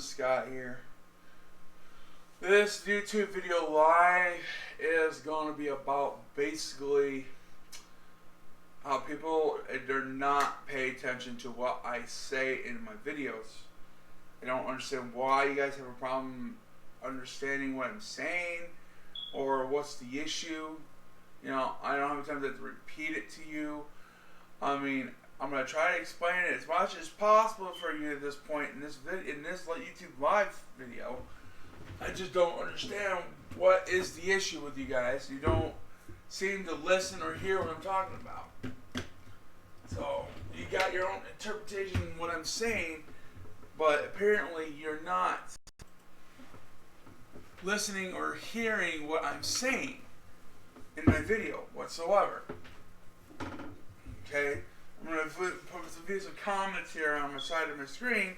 Scott here. This YouTube video live is going to be about basically how people they're not paying attention to what I say in my videos. I don't understand why you guys have a problem understanding what I'm saying or what's the issue. You know, I don't have time to repeat it to you. I mean, I'm gonna try to explain it as much as possible for you at this point in this YouTube live video. I just don't understand what is the issue with you guys. You don't seem to listen or hear what I'm talking about. So you got your own interpretation of what I'm saying, but apparently you're not listening or hearing what I'm saying in my video whatsoever. Okay? I'm going to put some comments here on the side of my screen.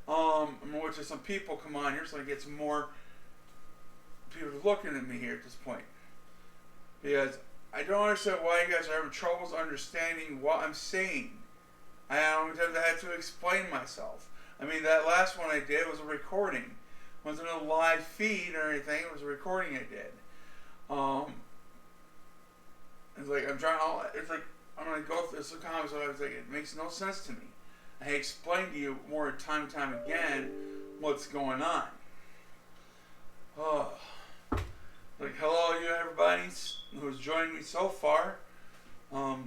I'm going to wait till some people come on here so I get some more people looking at me here at this point. Because I don't understand why you guys are having troubles understanding what I'm saying. I don't have to explain myself. I mean, that last one I did was a recording. It wasn't a live feed or anything. It was a recording I did. It's like I'm going to go through some comments and I was like, it makes no sense to me. I explained to you more time and time again what's going on. Oh. Like, hello you everybody who's joined me so far.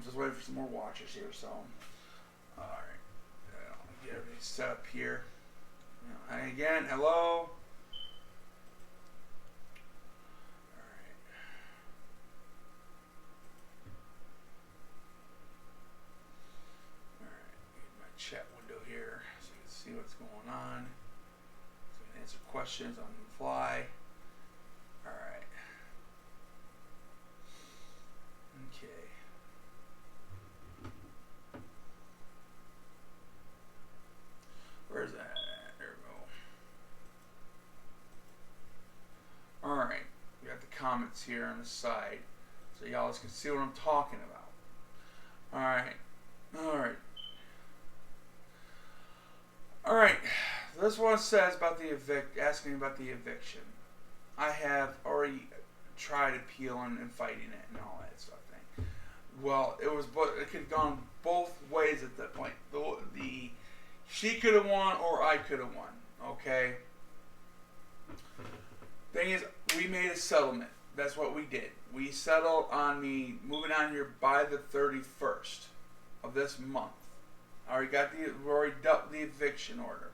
Just waiting for some more watchers here, so. Alright. Get everything set up here. And again, hello. Chat window here so you can see what's going on. So you can answer questions on the fly. Alright. Okay. Where's that? There we go. Alright. We got the comments here on the side so y'all can see what I'm talking about. Alright. Alright. Alright, this one says about the asking about the eviction. I have already tried appealing and fighting it and all that stuff thing. Well, it could have gone both ways at that point. She could have won or I could have won, okay? Thing is, we made a settlement. That's what we did. We settled on me moving on here by the 31st of this month. We already dealt the eviction order.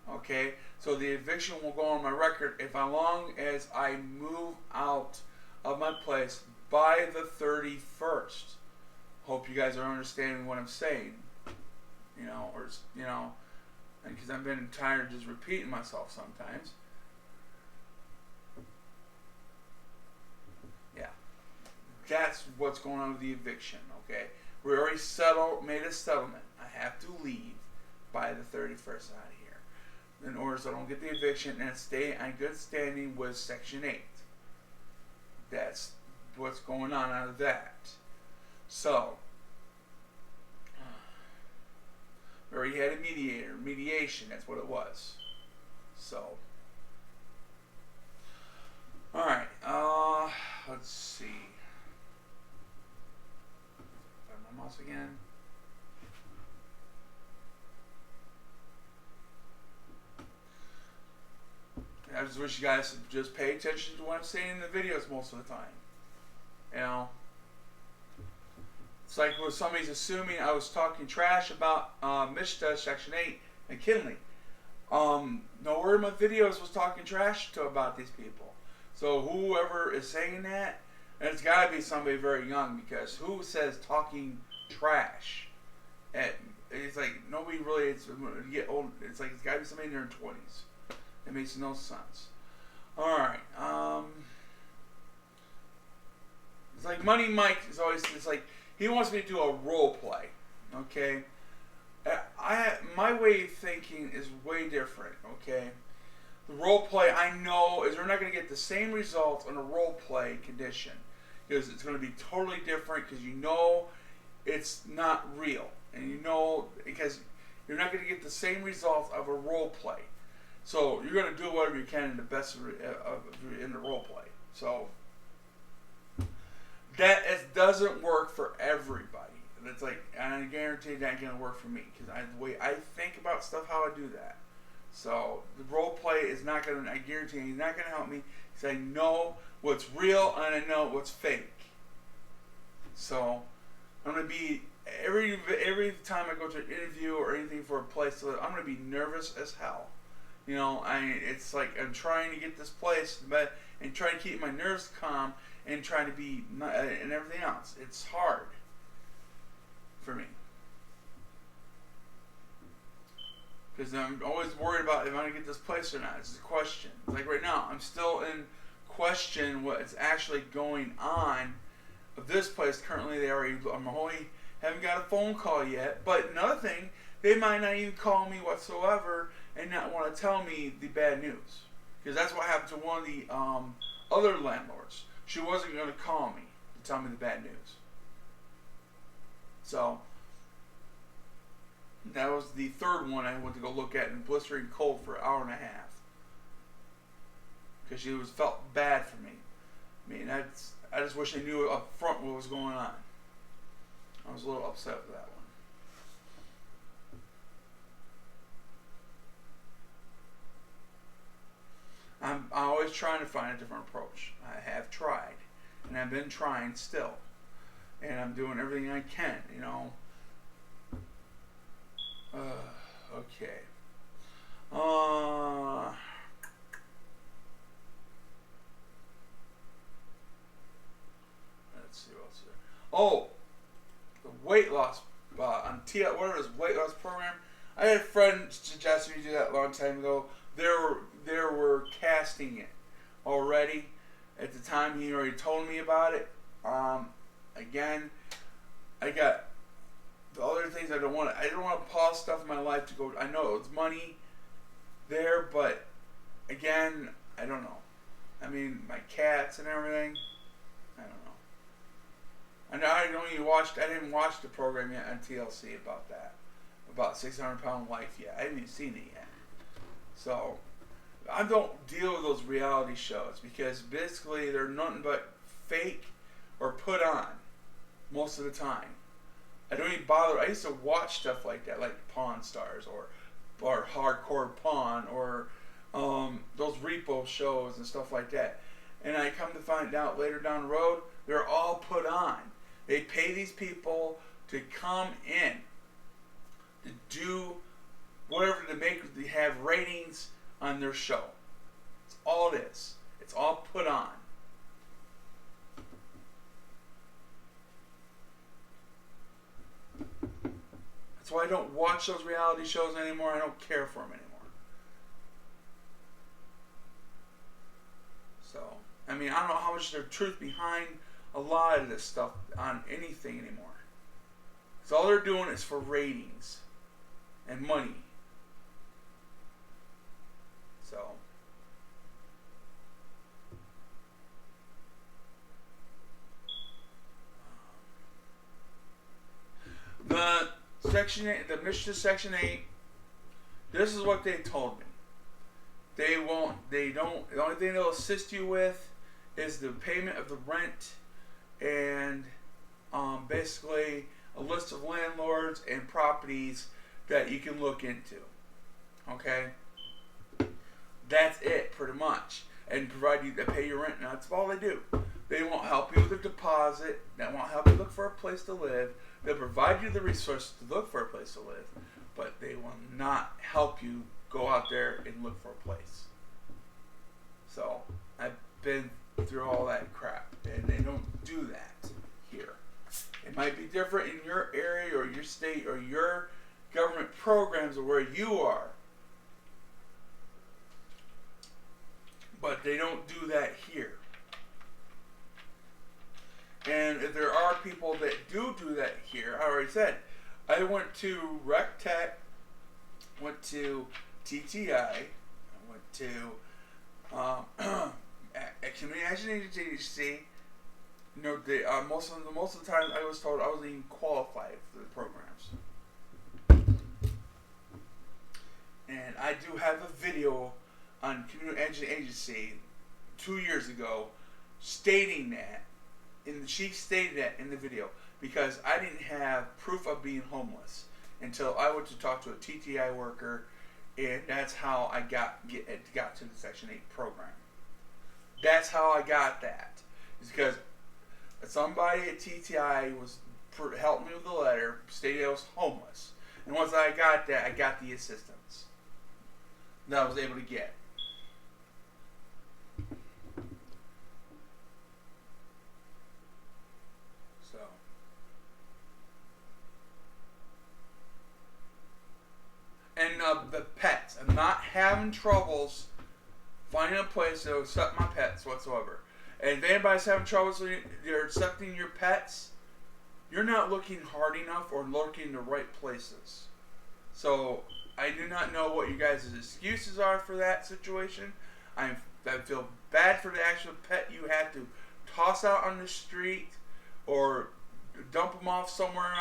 Okay, so the eviction will go on my record as long as I move out of my place by the 31st. Hope you guys are understanding what I'm saying. Because I've been tired of just repeating myself sometimes. Yeah, that's what's going on with the eviction. Okay, we already made a settlement. I have to leave by the 31st out of here in order so I don't get the eviction and stay in good standing with Section 8. That's what's going on out of that. So, we already had a mediation, that's what it was. So, alright, let's see. Find my mouse again. I just wish you guys would just pay attention to what I'm saying in the videos most of the time. You know? It's like when somebody's assuming I was talking trash about Mishta, Section 8, and Kinley. Nowhere in my videos was talking trash about these people. So whoever is saying that, and it's got to be somebody very young, because who says talking trash? It's like nobody really, get old. It's like it's got to be somebody in their 20s. It makes no sense. Alright, it's like Money Mike is always, it's like, he wants me to do a role play, okay? My way of thinking is way different, okay? The role play, I know, is we're not going to get the same results on a role play condition. Because it's going to be totally different, because you know it's not real. And you know, because you're not going to get the same results of a role play. So you're going to do whatever you can in the best in the role play. So that doesn't work for everybody. It's like, and I guarantee that going to work for me because the way I think about stuff, how I do that. So the role play is not going to, I guarantee he's not going to help me because I know what's real and I know what's fake. So I'm going to be, every time I go to an interview or anything for a place, I'm going to be nervous as hell. You know, it's like I'm trying to get this place, and trying to keep my nerves calm and trying to be, and everything else. It's hard for me. Because I'm always worried about if I'm going to get this place or not. It's a question. Like right now, I'm still in question what's actually going on of this place. Currently, haven't got a phone call yet. But another thing, they might not even call me whatsoever and not want to tell me the bad news. Because that's what happened to one of the other landlords. She wasn't going to call me to tell me the bad news. So that was the third one I went to go look at in blistering cold for an hour and a half. Because she felt bad for me. I mean, I just wish I knew up front what was going on. I was a little upset with that one. I'm always trying to find a different approach. I have tried, and I've been trying still, and I'm doing everything I can, you know. Okay. Let's see what's there. Oh, the weight loss on whatever this weight loss program. I had a friend suggest me to do that a long time ago. They were casting it already. At the time, he already told me about it. Again, I got the other things I don't want to pause stuff in my life to go. I know it's money there, but again, I don't know. I mean, my cats and everything. I don't know. I know I didn't watch the program yet on TLC about that. About 600-pound life yet. I haven't even seen it yet. So I don't deal with those reality shows because basically they're nothing but fake or put on most of the time. I don't even bother. I used to watch stuff like that, like Pawn Stars or Hardcore Pawn or those repo shows and stuff like that. And I come to find out later down the road, they're all put on. They pay these people to come in to do whatever to have ratings on their show. That's all it is. It's all put on. That's why I don't watch those reality shows anymore. I don't care for them anymore. So, I mean, I don't know how much there's truth behind a lot of this stuff on anything anymore. Because all they're doing is for ratings and money. So, the Section 8, the Michigan Section 8, this is what they told me. The only thing they'll assist you with is the payment of the rent and basically a list of landlords and properties that you can look into. Okay? That's it, pretty much. And provide you, they pay your rent, and that's all they do. They won't help you with a deposit. They won't help you look for a place to live. They'll provide you the resources to look for a place to live, but they will not help you go out there and look for a place. So, I've been through all that crap, and they don't do that here. It might be different in your area or your state or your government programs or where you are, but they don't do that here. And if there are people that do that here, I already said, I went to Rec Tech, went to TTI, I went to a community action agency. You know, most of the time I was told I wasn't even qualified for the programs. And I do have a video on Community Agency 2 years ago, stating that, she stated that in the video, because I didn't have proof of being homeless until I went to talk to a TTI worker, and that's how I got to the Section 8 program. That's how I got that. It's because somebody at TTI helped me with the letter, stated I was homeless. And once I got that, I got the assistance that I was able to get. So. And the pets. I'm not having troubles finding a place to accept my pets whatsoever. And if anybody's having troubles with you're accepting your pets, you're not looking hard enough or looking in the right places. So I do not know what you guys' excuses are for that situation. I feel bad for the actual pet you had to toss out on the street or dump them off somewhere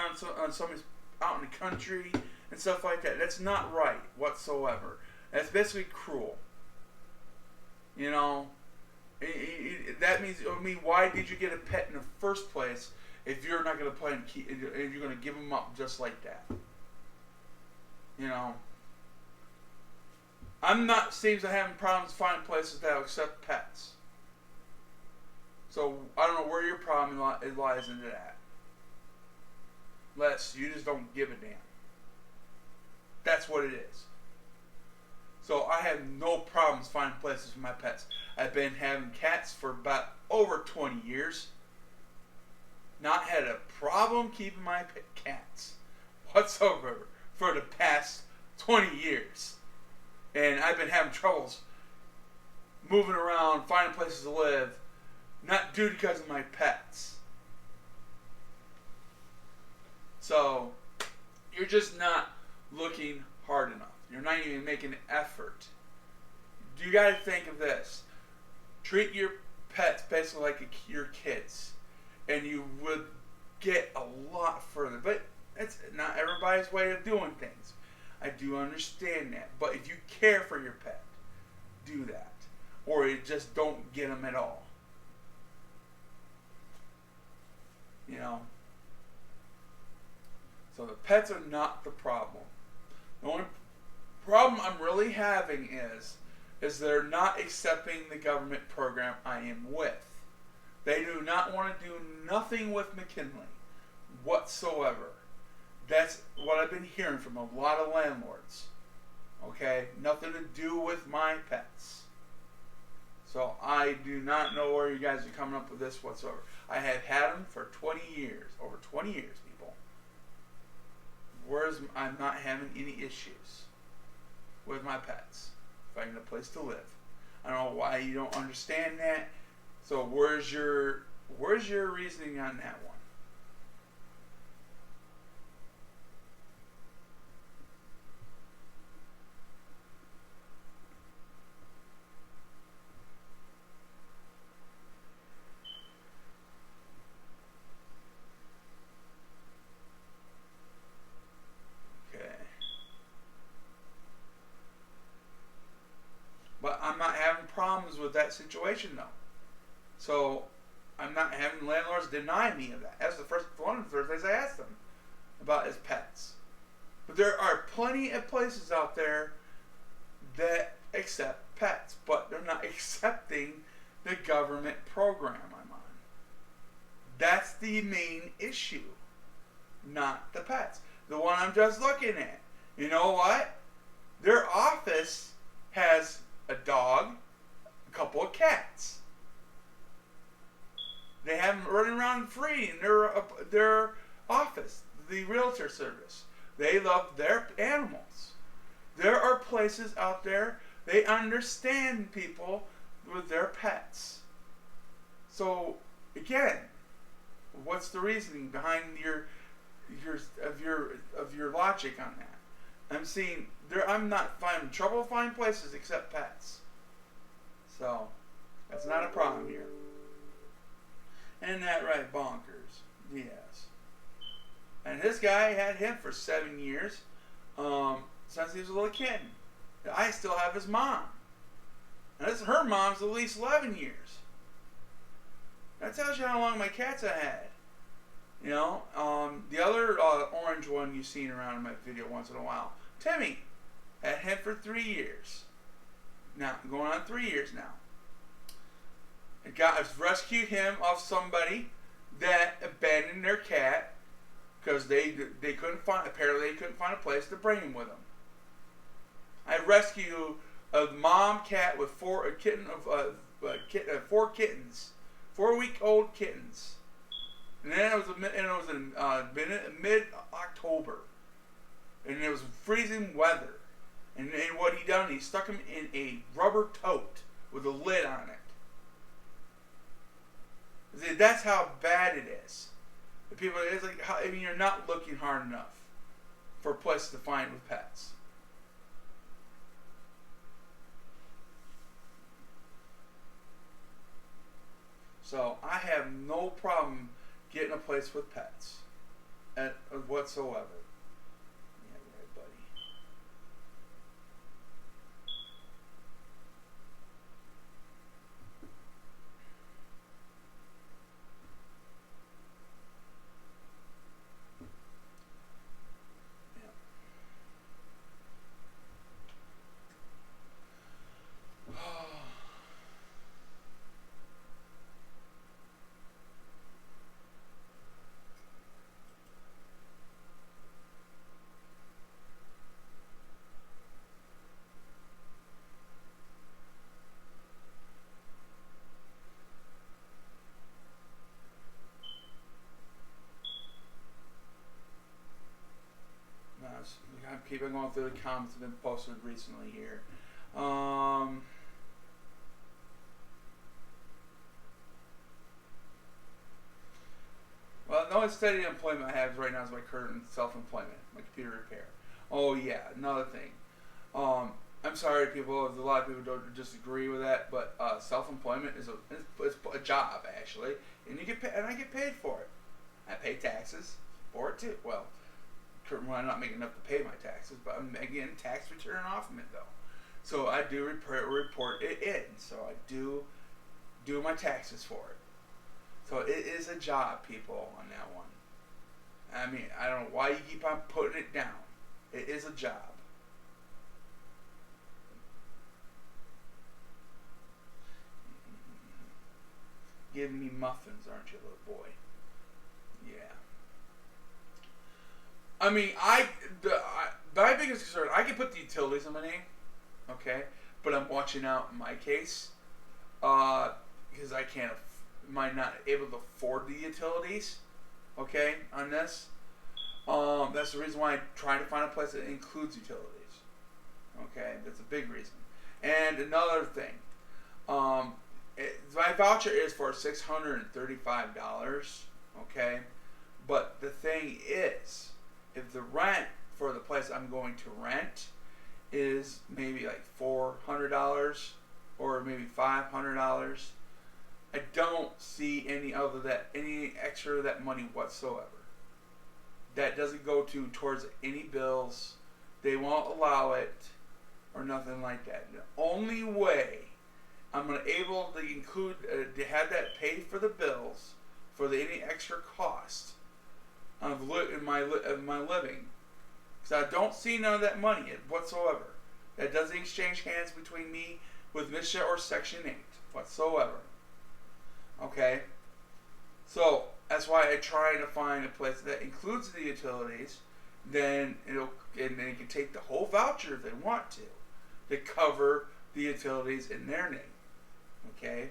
on somebody's out in the country and stuff like that. That's not right whatsoever. That's basically cruel. You know, that means, why did you get a pet in the first place if you're not going to plan to keep, if you're going to give them up just like that? You know, seems to having problems finding places that will accept pets. So I don't know where your problem lies into that. Unless you just don't give a damn. That's what it is. So I have no problems finding places for my pets. I've been having cats for about over 20 years. Not had a problem keeping my cats whatsoever for the past 20 years. And I've been having troubles moving around, finding places to live, not due because of my pets. So you're just not looking hard enough. You're not even making an effort. You got to think of this. Treat your pets basically like your kids, and you would get a lot further. But that's not everybody's way of doing things. I do understand that. But if you care for your pet, do that. Or you just don't get them at all. You know? So the pets are not the problem. The only problem I'm really having is they're not accepting the government program I am with. They do not want to do nothing with McKinley whatsoever. That's what I've been hearing from a lot of landlords. Okay? Nothing to do with my pets. So I do not know where you guys are coming up with this whatsoever. I have had them for 20 years. Over 20 years, people. Whereas I'm not having any issues with my pets. Finding a place to live. I don't know why you don't understand that. So where's your reasoning on that one? But I'm not having problems with that situation though. So I'm not having landlords deny me of that. That's one of the first things I asked them about is pets. But there are plenty of places out there that accept pets, but they're not accepting the government program I'm on. That's the main issue, not the pets. The one I'm just looking at. You know what? Their office has a dog, a couple of cats. They have them running around free in their office, the realtor service. They love their animals. There are places out there, they understand people with their pets. So, again, what's the reasoning behind your logic on that? I'm not finding trouble finding places except pets. So, that's not a problem here. Isn't that right, bonkers? Yes. And this guy had him for 7 years, since he was a little kid. I still have his mom. And this, her mom's at least 11 years. That tells you how long my cats I had. You know, the other orange one you've seen around in my video once in a while, Timmy, had him for 3 years. Now, going on 3 years now. I've rescued him off somebody that abandoned their cat because they couldn't find, apparently they couldn't find a place to bring him with them. I rescued a mom cat with four kittens, 4-week-old kittens. And then it was in mid-October, and it was freezing weather. And what he done, he stuck him in a rubber tote with a lid on it. See, that's how bad it is. The people, it's like, I mean, you're not looking hard enough for a place to find with pets. So I have no problem getting a place with pets, whatsoever. Yeah, right, buddy. I'm keeping going through the comments that have been posted recently here. Well, the only steady employment I have right now is my current self-employment, my computer repair. Oh yeah, another thing. I'm sorry, people. A lot of people don't disagree with that, but self-employment is a job actually, and I get paid for it. I pay taxes for it too. Well, I'm not making enough to pay my taxes, but I'm getting tax return off of it though. So I do report it in. So I do my taxes for it. So it is a job, people, on that one. I mean, I don't know why you keep on putting it down. It is a job. Giving me muffins, aren't you, little boy? Yeah. I mean, my biggest concern, I can put the utilities in my name, okay, but I'm watching out in my case, because am I not able to afford the utilities, okay, on this. That's the reason why I'm trying to find a place that includes utilities, okay, that's a big reason. And another thing, my voucher is for $635, okay, but the thing is, if the rent for the place I'm going to rent is maybe like $400 or maybe $500, I don't see any extra of that money whatsoever. That doesn't go towards any bills. They won't allow it or nothing like that. The only way I'm gonna able to include to have that paid for the bills for any extra cost of my living, because I don't see none of that money whatsoever. That doesn't exchange hands between me with MSHA or Section 8 whatsoever. Okay, so that's why I try to find a place that includes the utilities. Then they can take the whole voucher if they want to cover the utilities in their name. Okay,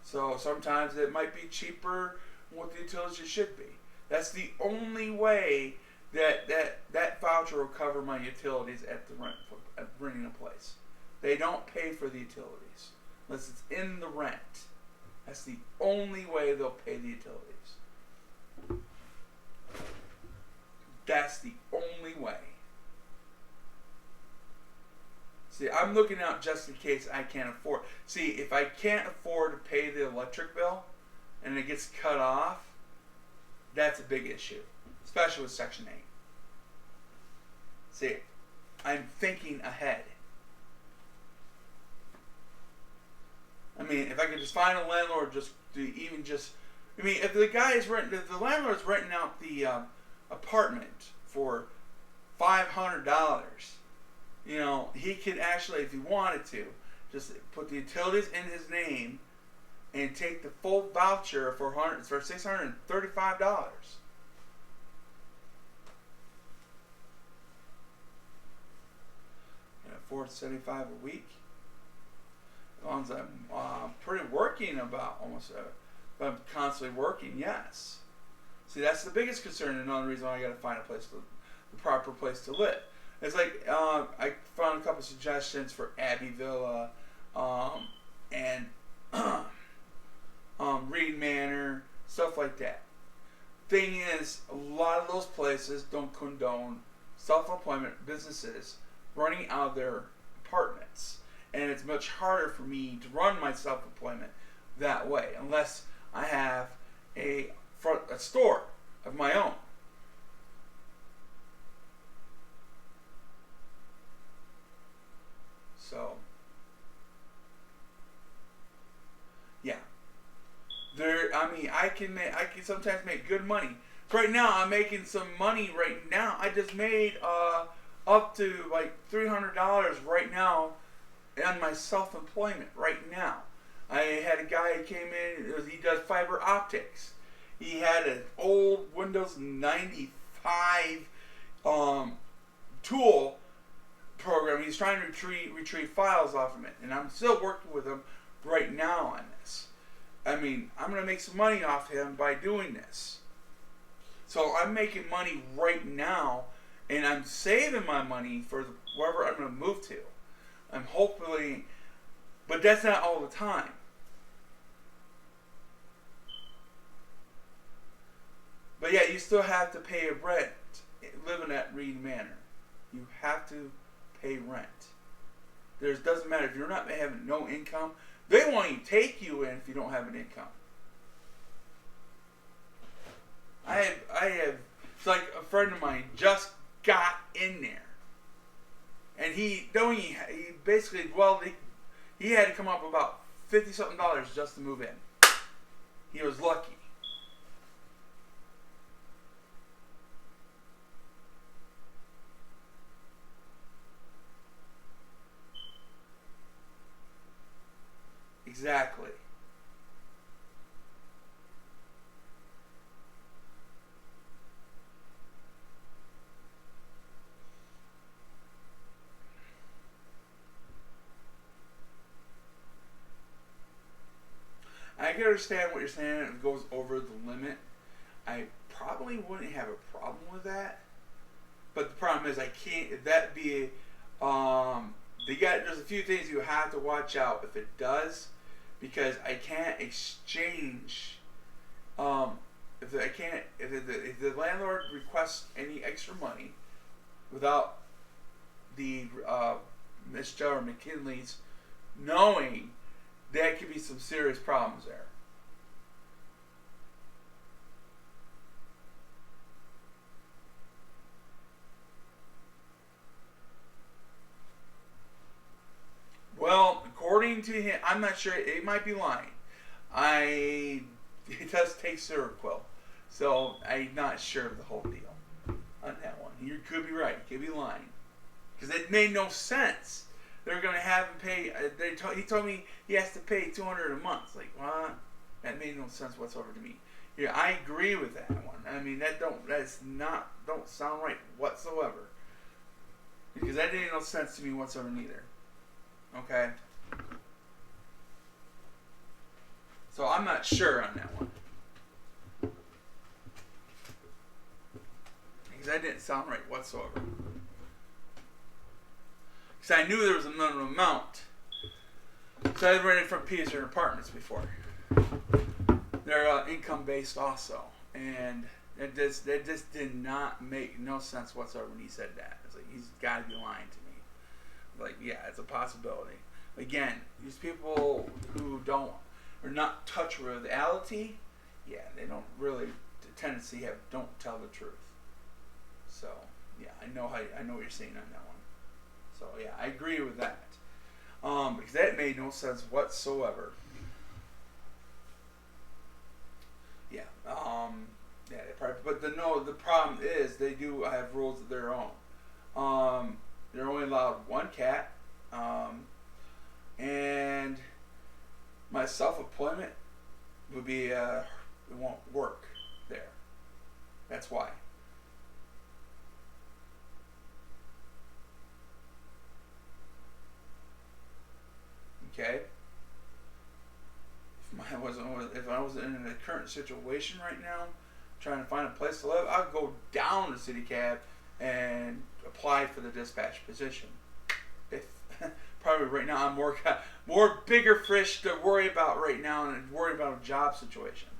so sometimes it might be cheaper than what the utilities should be. That's the only way that voucher will cover my utilities at renting a place. They don't pay for the utilities unless it's in the rent. That's the only way they'll pay the utilities. That's the only way. See, I'm looking out just in case I can't afford. See, if I can't afford to pay the electric bill and it gets cut off, that's a big issue, especially with Section 8. See, I'm thinking ahead. I mean, if I could just find a landlord, just to even just, I mean, if the guy is renting, if the landlord's renting out the apartment for $500, you know, he could actually, if he wanted to, just put the utilities in his name and take the full voucher for $635. And $475 a week. As long as I'm pretty working about almost, if I'm constantly working, yes. See, that's the biggest concern, and another reason why I got to find a place, the proper place to live. It's like I found a couple suggestions for Abbey Villa, and Reed Manor, stuff like that. Thing is, a lot of those places don't condone self-employment businesses running out of their apartments. And it's much harder for me to run my self-employment that way unless I have a store of my own. So, yeah. I can sometimes make good money. Right now, I'm making some money right now. I just made up to like $300 right now on my self-employment right now. I had a guy who came in, he does fiber optics. He had an old Windows 95 tool program. He's trying to retrieve files off of it, and I'm still working with him right now on this. I mean, I'm going to make some money off him by doing this. So I'm making money right now, and I'm saving my money for wherever I'm going to move to. I'm hopefully, but that's not all the time. But yeah, you still have to pay a rent living at Reed Manor. You have to pay rent. Doesn't matter if you're not having no income. They won't even take you in if you don't have an income. I have. It's like a friend of mine just got in there. And he basically, he had to come up about $50-something just to move in. He was lucky. Exactly. I can understand what you're saying. If it goes over the limit, I probably wouldn't have a problem with that. But the problem is, I can't. There's a few things you have to watch out if it does, because I can't exchange. If the landlord requests any extra money without the Mr. or McKinley's knowing, there could be some serious problems there. Well, according to him, I'm not sure. It might be lying. It does take Seroquel, so I'm not sure of the whole deal on that one. You could be right. You could be lying, because it made no sense. They're gonna have him pay. He told me he has to pay $200 a month. Like, what? That made no sense whatsoever to me. Yeah, I agree with that one. I mean, don't sound right whatsoever, because that made no sense to me whatsoever neither. Okay. So I'm not sure on that one, because that didn't sound right whatsoever. Because I knew there was a minimum amount. So I've rented from Peterson Apartments before. They're income based also, and that just did not make no sense whatsoever when he said that. It's like, he's got to be lying to me. Like, yeah, it's a possibility. Again, these people who are not touch with reality, yeah, they don't really, the tendency don't tell the truth. So yeah, I know what you're saying on that one. So yeah, I agree with that. Because that made no sense whatsoever. Yeah. Yeah. They probably, but the problem is they do have rules of their own. They're only allowed one cat. And my self-employment would be it won't work there. That's why. Okay. If I was in a current situation right now, trying to find a place to live, I'd go down to City Cab and apply for the dispatch position. If probably right now I'm more bigger fish to worry about right now and worry about a job situation.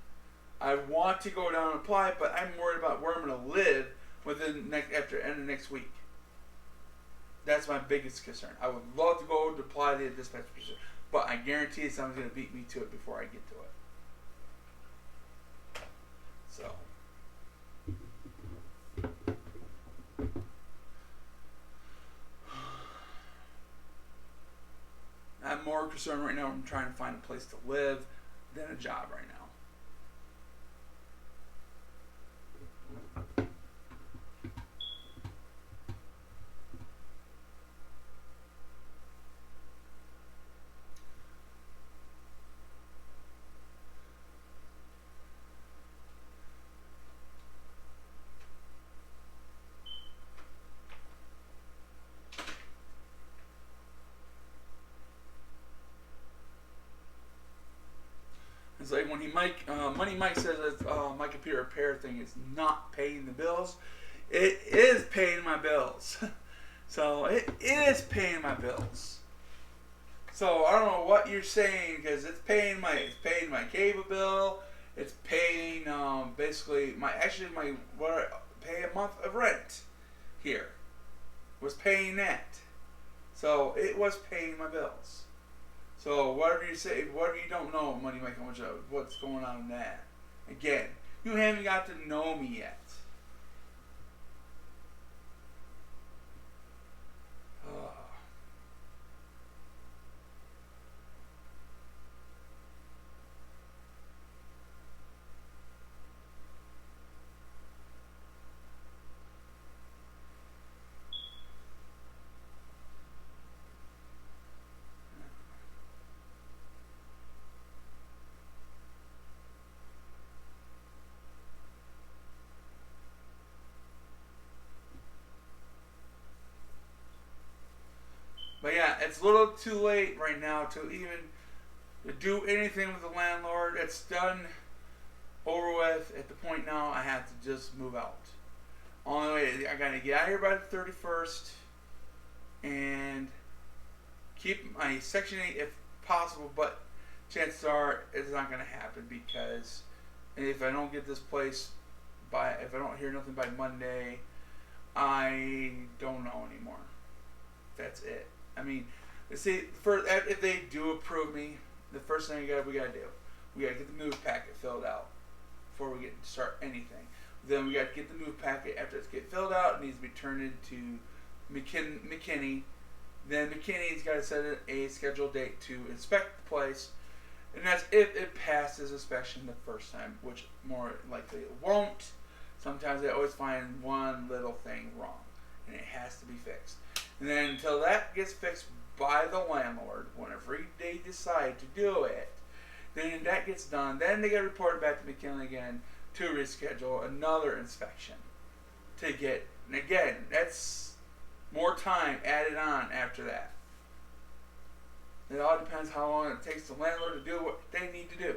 I want to go down and apply, but I'm worried about where I'm going to live after end of next week. That's my biggest concern. I would love to go to apply to the dispatch position, but I guarantee someone's going to beat me to it before I get to it. So. I'm more concerned right now. I'm trying to find a place to live than a job right now. It's like when Money Mike says that my computer repair thing is not paying the bills. It is paying my bills. So it is paying my bills. So I don't know what you're saying because it's paying my cable bill. It's paying basically my what I pay a month of rent here was paying that. So it was paying my bills. So whatever you say, whatever you don't know, Money Mike, what's going on in that? Again, you haven't got to know me yet. But yeah, it's a little too late right now to even do anything with the landlord. It's done, over with. At the point now, I have to just move out. Only way I gotta get out of here by the 31st and keep my Section 8 if possible. But chances are it's not gonna happen because if I don't get this place if I don't hear nothing by Monday, I don't know anymore. That's it. I mean, see, if they do approve me, the first thing we gotta do, we gotta get the move packet filled out before we get to start anything. Then we gotta get the move packet. After it's get filled out, it needs to be turned into McKinney. Then McKinney's got to set a scheduled date to inspect the place, and that's if it passes inspection the first time, which more likely it won't. Sometimes they always find one little thing wrong, and it has to be fixed. And then until that gets fixed by the landlord, whenever they decide to do it, then that gets done. Then they get reported back to McKinley again to reschedule another inspection to get. And again, that's more time added on after that. It all depends how long it takes the landlord to do what they need to do.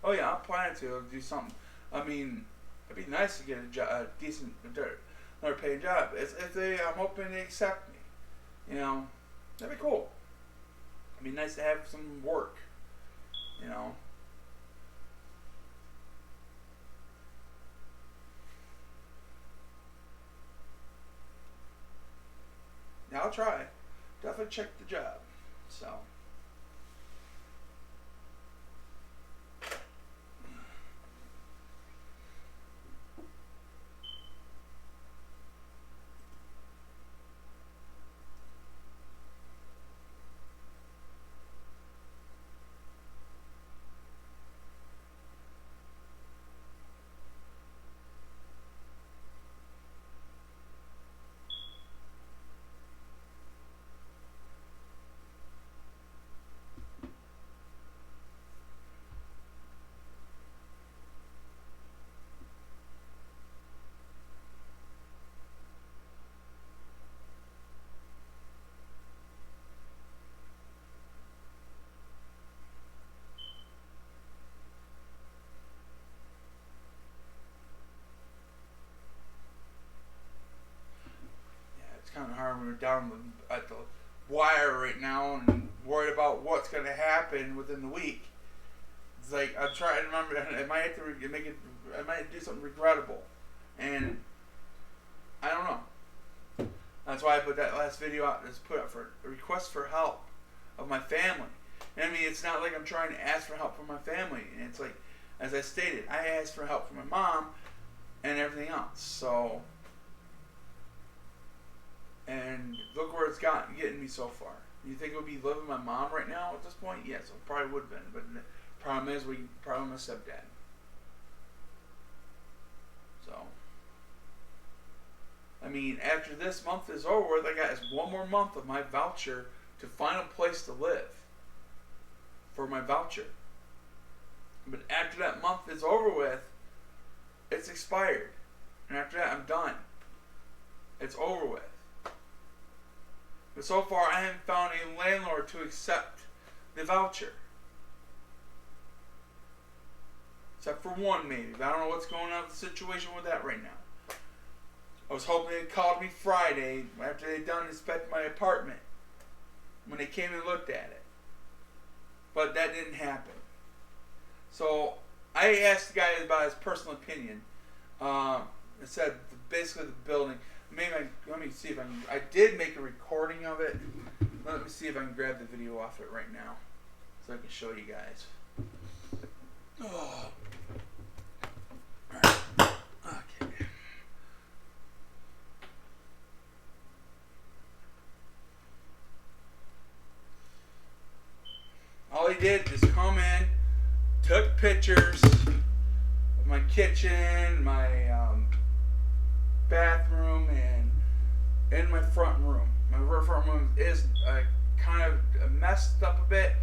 Oh yeah, I'm planning to do something. I mean, it'd be nice to get a decent, another paying job. I'm hoping they accept me. You know, that'd be cool. It'd be nice to have some work. You know. Yeah, I'll try. Definitely check the job. So. at the wire right now and worried about what's going to happen within the week. It's like I'm trying to remember. I might have to make it. I might do something regrettable, and I don't know. That's why I put that last video out. Just put up for a request for help of my family. And I mean, it's not like I'm trying to ask for help from my family. And it's like, as I stated, I asked for help from my mom and everything else. So, and look where it's getting me so far. You think it would be living with my mom right now at this point? Yes, it probably would have been. But the problem is, we probably my stepdad. So, I mean, after this month is over with, I got one more month of my voucher to find a place to live for my voucher. But after that month is over with, it's expired. And after that, I'm done. It's over with. But so far, I haven't found a landlord to accept the voucher. Except for one, maybe. But I don't know what's going on with the situation with that right now. I was hoping they'd call me Friday after they'd done inspect my apartment. When they came and looked at it. But that didn't happen. So I asked the guy about his personal opinion. It said basically the building. Let me see if I can. I did make a recording of it. Let me see if I can grab the video off it right now, so I can show you guys. Oh. All right. Okay. All he did is come in, took pictures of my kitchen, my bathroom, and in my front room. My front room is kind of messed up a bit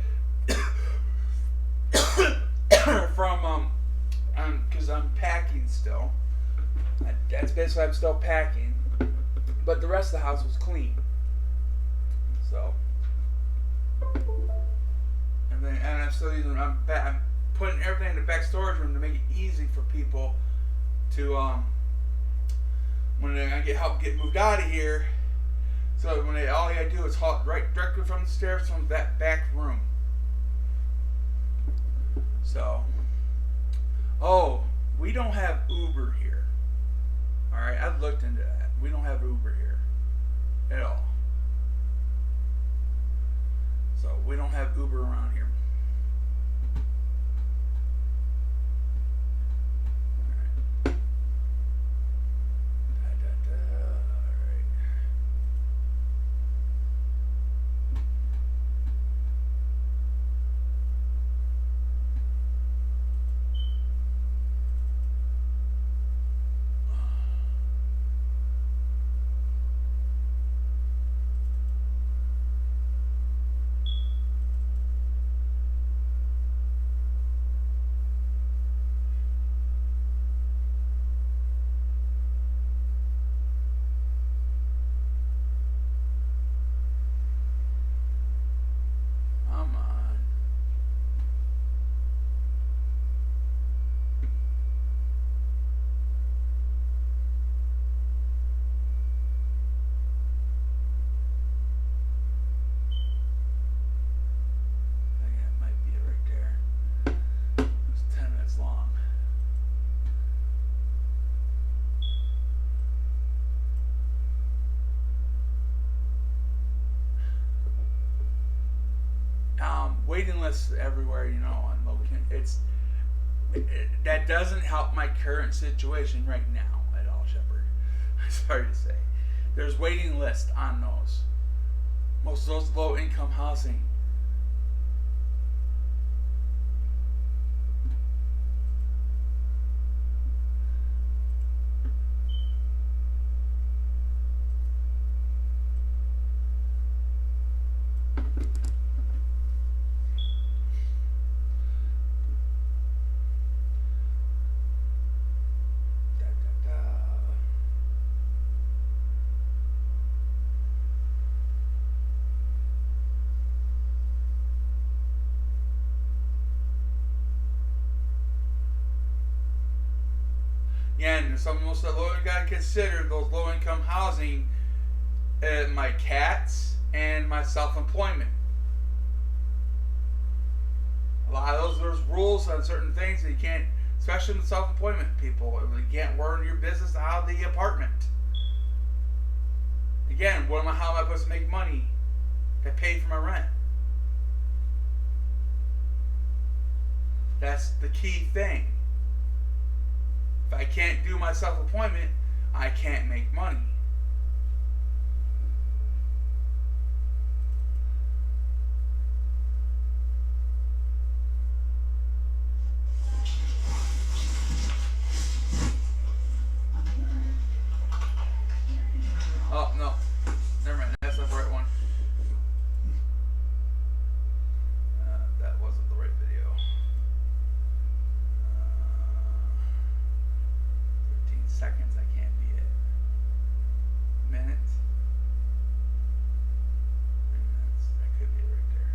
from because I'm packing still. That's basically I'm still packing, but the rest of the house was clean. So. And I'm still using. I'm putting everything in the back storage room to make it easy for people to when I get moved out of here. So when all they gotta do is haul right directly from the stairs from that back room. So, we don't have Uber here. All right, I've looked into that. We don't have Uber here at all. So we don't have Uber around here. All right. Waiting lists everywhere, on location. That doesn't help my current situation right now at all, Shepard. Sorry to say. There's waiting lists on those. Most of those low-income housing. Yeah, and some most of the low gotta consider those low income housing my cats and my self-employment. A lot of those, there's rules on certain things that you can't, especially with self-employment people. You can't run your business out of the apartment. Again, how am I supposed to make money to pay for my rent? That's the key thing. If I can't do my self-employment, I can't make money. Oh, no. Never mind. That's not the right one. That wasn't the right video. 13 seconds. I can't be it. Minutes. 3 minutes. That could be it right there.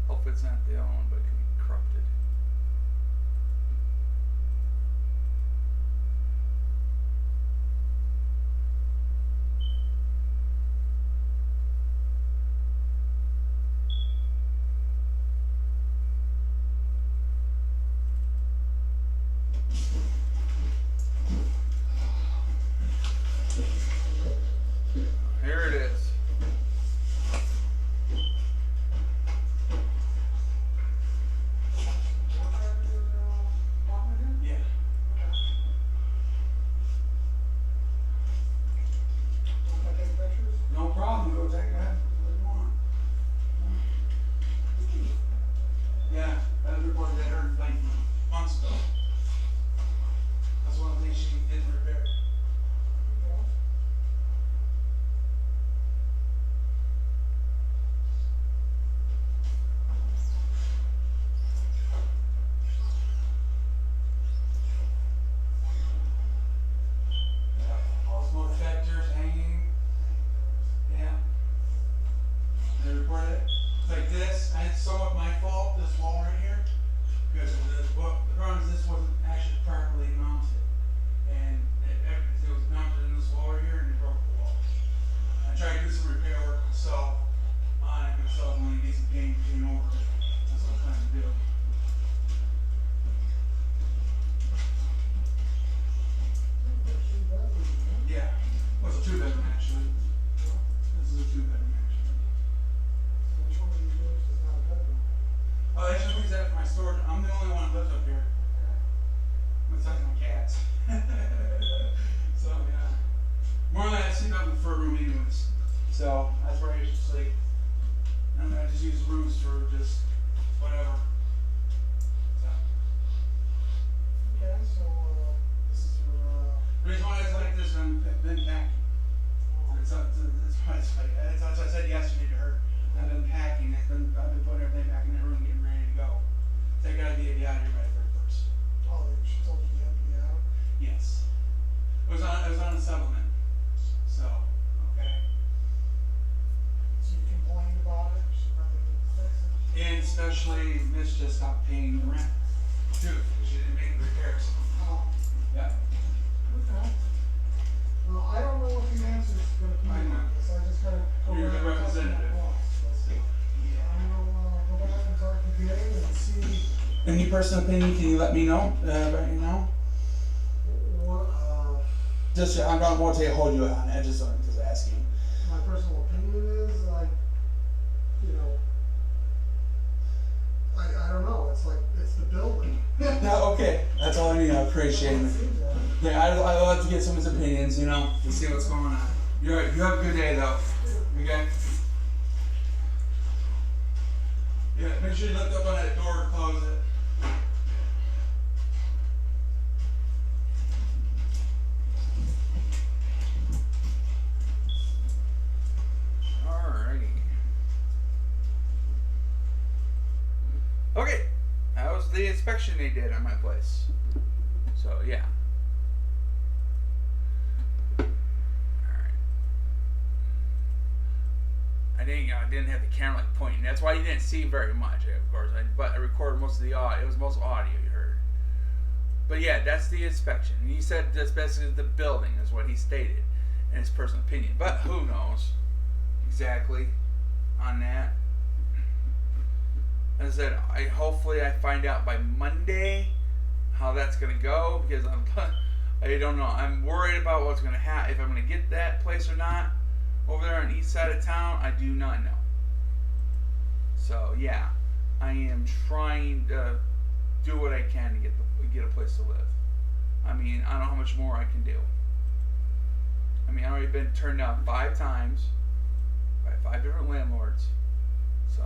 Hopefully it's not the other one, but it could be corrupted. Here it is. Yeah. No problem. Go take that. What do you want? Yeah, that was reported that her like months ago. That's one of the things she didn't repair. All smoke detectors hanging. Yeah. They reported it. It's like this, and it's somewhat my fault, this wall right here. Because the problem is this wasn't actually properly mounted. And it was mounted in this wall right here, and it broke the wall. I tried to do some repair work myself on it myself when I need some paint clean over it. That's what I'm trying to do. Yeah. Well, it's a 2-bedroom actually. This is a 2-bedroom actually. Which one of these rooms is not a bedroom? Oh, they just use that for my storage. I'm the only one that lives up here. Besides my cats. So yeah. More than I sleep up in the fur room anyways. So that's where I usually sleep. And I just use rooms for just whatever. So Okay, so, this is your, the reason why it's like this, I've been packing. It's why it's like, as I said yesterday to her, I've been packing. I've been putting everything back in that room, getting ready to go. So I gotta be out of here by the 31st. oh, she told you you had to be out? Yes. It was on a supplement. So, okay. So you complained about it, she probably didn't fix it? And especially Miss just stopped paying the rent too, because she didn't make the repairs. Oh, Yeah. okay. Well, I don't know what the answer's gonna be I know. on this, I just gotta go You're the back and talk to my representative. boss, so. I'm gonna, go back and talk to DA and see Any personal opinion, can you let me know right now? what, Just, I'm not going to hold you on it, just asking. my personal opinion is, you know, I don't know, it's like, it's the building. No, okay, that's all I need, I appreciate it. Seems that. Yeah, I love to get someone's opinions, you know, to see what's going on. You're right, you have a good day though. Okay? Yeah, make sure you lift up on that door to close it. Alrighty. Okay, that was the inspection they did on my place. So yeah. Alright. I I didn't have the camera like pointing. That's why you didn't see very much, of course. But I recorded most of the audio. It was most audio you heard. But yeah, that's the inspection. And he said that's basically the building, is what he stated in his personal opinion. But who knows exactly on that? As I said, hopefully I find out by Monday how that's gonna go, because I don't know. I'm worried about what's gonna happen, if I'm gonna get that place or not over there on the east side of town. I do not know. So yeah, I am trying to do what I can to get a place to live. I mean, I don't know how much more I can do. I mean, I've already been turned down 5 times by 5 different landlords. So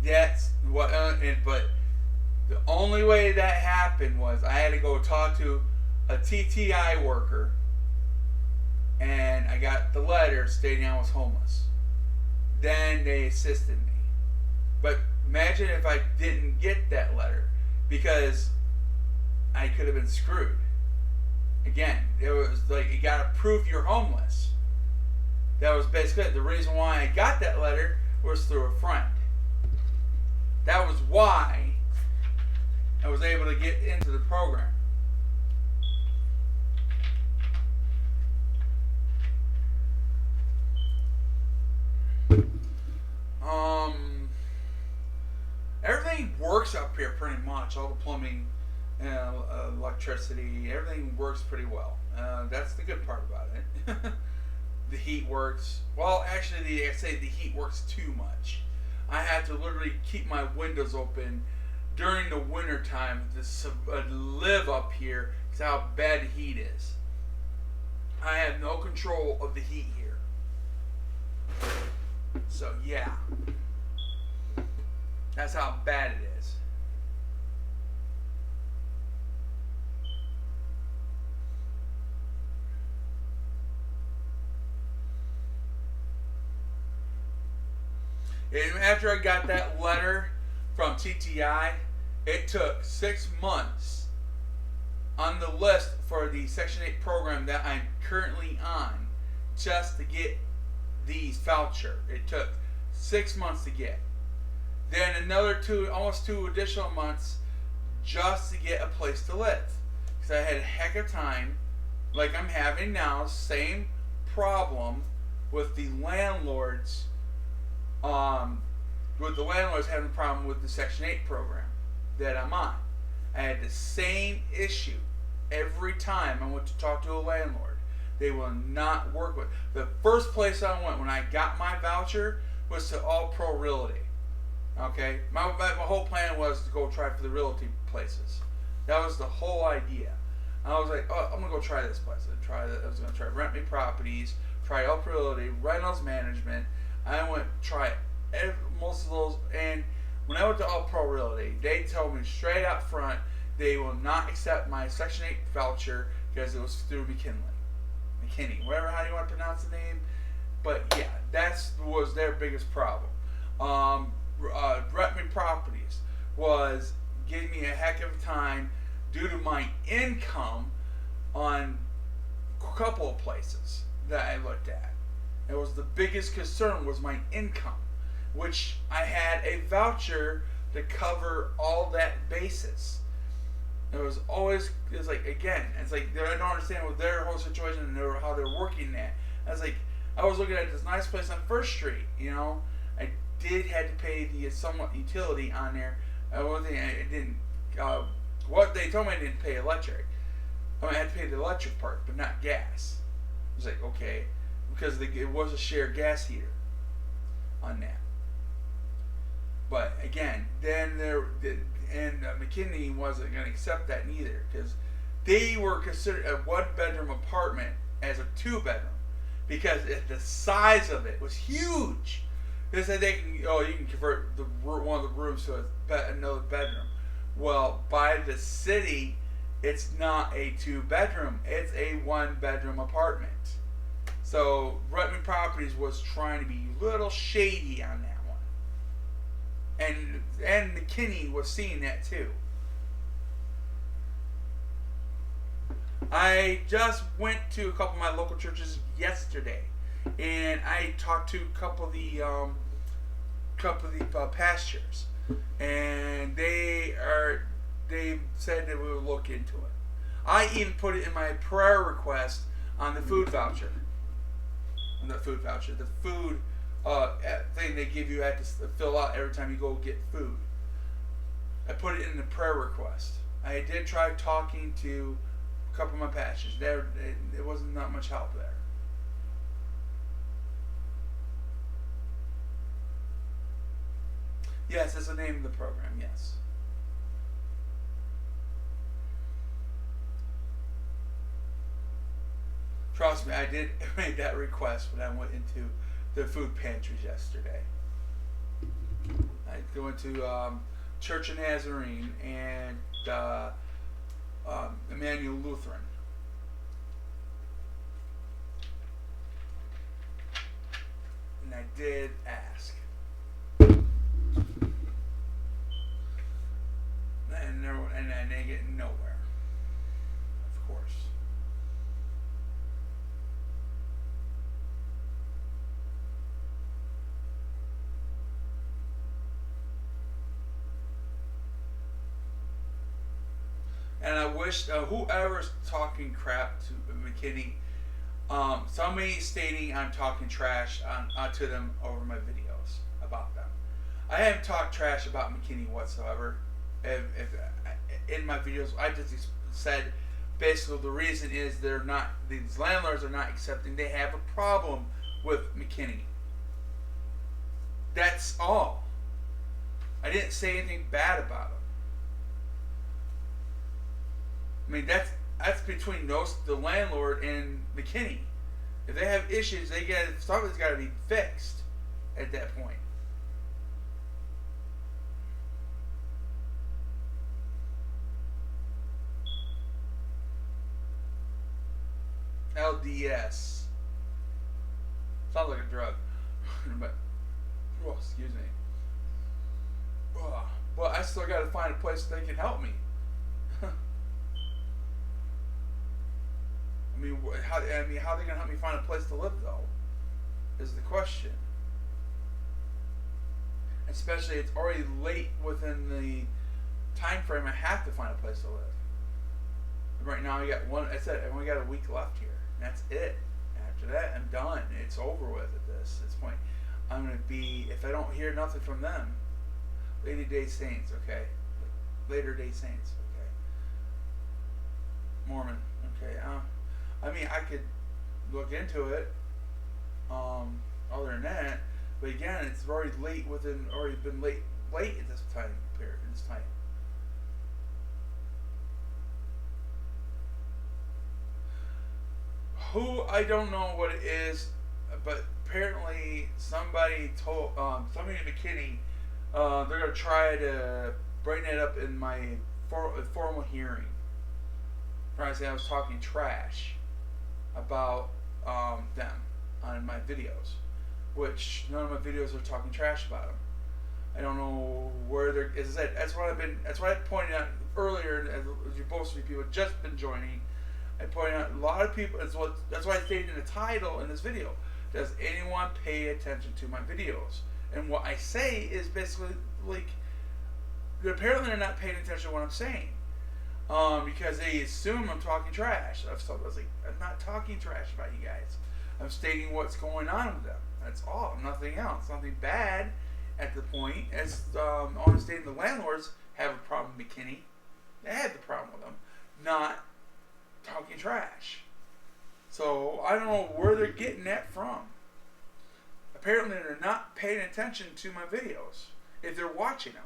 that's what. But the only way that happened was I had to go talk to a TTI worker, and I got the letter stating I was homeless. Then they assisted me. But imagine if I didn't get that letter, because I could have been screwed. Again, it was like, you gotta prove you're homeless. That was basically it. The reason why I got that letter was through a friend. That was why I was able to get into the program. Everything works up here pretty much. All the plumbing, electricity, everything works pretty well. That's the good part about it. The heat works. Well, actually, I say the heat works too much. I had to literally keep my windows open during the winter time to live up here, because how bad the heat is. I have no control of the heat here. So yeah, that's how bad it is. And after I got that letter from TTI, it took 6 months on the list for the Section 8 program that I'm currently on just to get these voucher. It took 6 months to get. Then another almost 2 additional months just to get a place to live. Because I had a heck of time, like I'm having now, same problem with the landlords. With the landlords having a problem with the Section 8 program that I'm on. I had the same issue every time I went to talk to a landlord. They will not work with. The first place I went when I got my voucher was to All Pro Realty. Okay, my whole plan was to go try for the realty places. That was the whole idea. I was like, oh, I'm gonna go try this place. I was gonna try Rent Me Properties, try All Pro Realty, Reynolds Management. I went try most of those, and when I went to All Pro Realty, they told me straight up front they will not accept my Section 8 voucher because it was through McKinney, whatever how you want to pronounce the name. But yeah, that was their biggest problem. Rent Me Properties was giving me a heck of a time due to my income on a couple of places that I looked at. It was the biggest concern was my income, which I had a voucher to cover all that basis. It was like, again, it's like, I don't understand what their whole situation and how they're working that. I was looking at this nice place on First Street, you know. I had to pay the somewhat utility on there. One thing I didn't, what they told me I didn't pay electric. I mean, I had to pay the electric part, but not gas. I was like, okay, because it was a shared gas heater on that. But again, then McKinney wasn't going to accept that neither, because they were considered a 1-bedroom apartment as a 2-bedroom, because the size of it was huge. They said you can convert one of the rooms to another bedroom. Well, by the city, it's not a 2-bedroom; it's a 1-bedroom apartment. So Rent Me Properties was trying to be a little shady on that one. and McKinney was seeing that too. I just went to a couple of my local churches yesterday, and I talked to a couple of the pastors, and they said that we would look into it. I even put it in my prayer request on the food voucher. The food thing they give you had to fill out every time you go get food. I put it in the prayer request. I did try talking to a couple of my pastors. There, it wasn't not much help there. Yes, that's the name of the program. Yes. Trust me, I did make that request when I went into the food pantries yesterday. I went to Church of Nazarene and Emmanuel Lutheran. And I did ask. And they get nowhere. Of course. And I wish whoever's talking crap to McKinney, somebody stating I'm talking trash to them over my videos about them. I haven't talked trash about McKinney whatsoever. In my videos, I just said basically the reason is these landlords are not accepting. They have a problem with McKinney. That's all. I didn't say anything bad about him. I mean, that's between the landlord and McKinney. If they have issues, something's got to be fixed at that point. LDS sounds like a drug, but excuse me. But I still got to find a place that can help me. How are they gonna help me find a place to live though? Is the question. Especially, it's already late within the time frame I have to find a place to live. Right now, I got one. I said I only got a week left here, and that's it. After that, I'm done. It's over with at this point. I'm gonna be, if I don't hear nothing from them, Later Day Saints, okay. Later Day Saints, okay. Mormon, okay. I mean, I could look into it. Other than that, but again, it's already been late at this time period. This time. Who, I don't know what it is, but apparently somebody told somebody in McKinney they're gonna try to bring it up in my formal hearing. Trying to say I was talking trash about them on my videos, which none of my videos are talking trash about them. I don't know where they're. As I said, that's what I pointed out earlier. As you both people have just been joining, I pointed out a lot of people. That's why I stated in the title in this video. Does anyone pay attention to my videos? And what I say is basically like, apparently they're not paying attention to what I'm saying. Because they assume I'm talking trash. I was like, I'm not talking trash about you guys. I'm stating what's going on with them. That's all. Nothing else. Nothing bad at the point. As I'm stating the landlords have a problem with McKinney. They had the problem with them. Not talking trash. So I don't know where they're getting that from. Apparently they're not paying attention to my videos if they're watching them.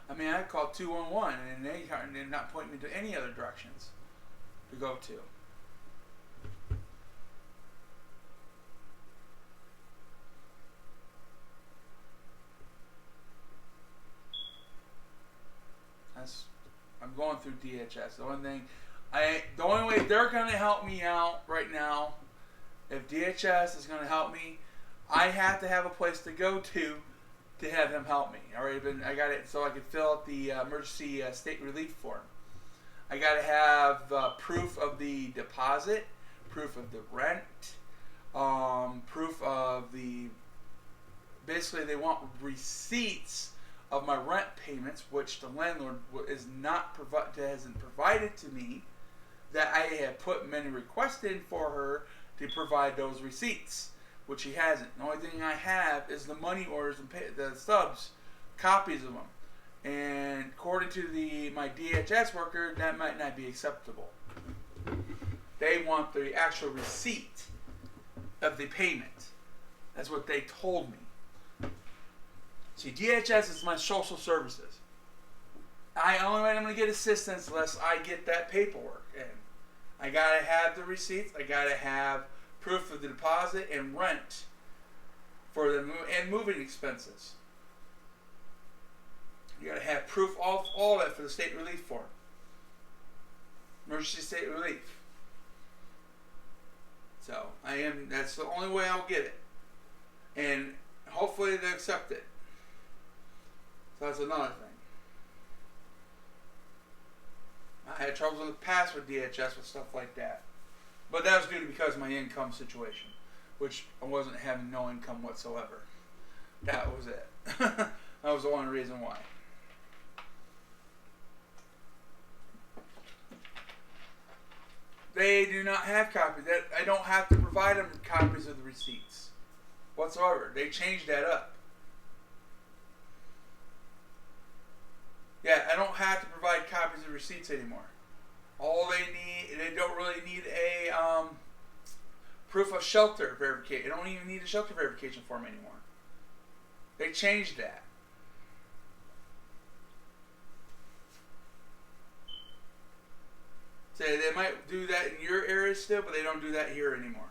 I mean, I called 211 and they're not pointing me to any other directions to go to. I'm going through DHS. The only thing The only way they're going to help me out right now, if DHS is going to help me, I have to have a place to go to have them help me. I got it so I can fill out the emergency state relief form. I got to have proof of the deposit, proof of the rent, proof of the. Basically, they want receipts of my rent payments, which the landlord hasn't provided to me. That I have put many requests in for her to provide those receipts, which he hasn't. The only thing I have is the money orders and the stubs, copies of them. And according to my DHS worker, that might not be acceptable. They want the actual receipt of the payment. That's what they told me. See, DHS is my social services. Only way I'm going to get assistance unless I get that paperwork in. I got to have the receipts. I got to have proof of the deposit and rent for and moving expenses. You got to have proof of all that for the state relief form. Emergency state relief. So that's the only way I'll get it. And hopefully they accept it. So that's another thing. I had troubles in the past with DHS with stuff like that. But that was due to because of my income situation, which I wasn't having no income whatsoever. That was it. That was the only reason why. They do not have copies. I don't have to provide them copies of the receipts whatsoever. They changed that up. Yeah, I don't have to provide copies of receipts anymore. All they don't really need a proof of shelter verification. They don't even need a shelter verification form anymore. They changed that. So they might do that in your area still, but they don't do that here anymore.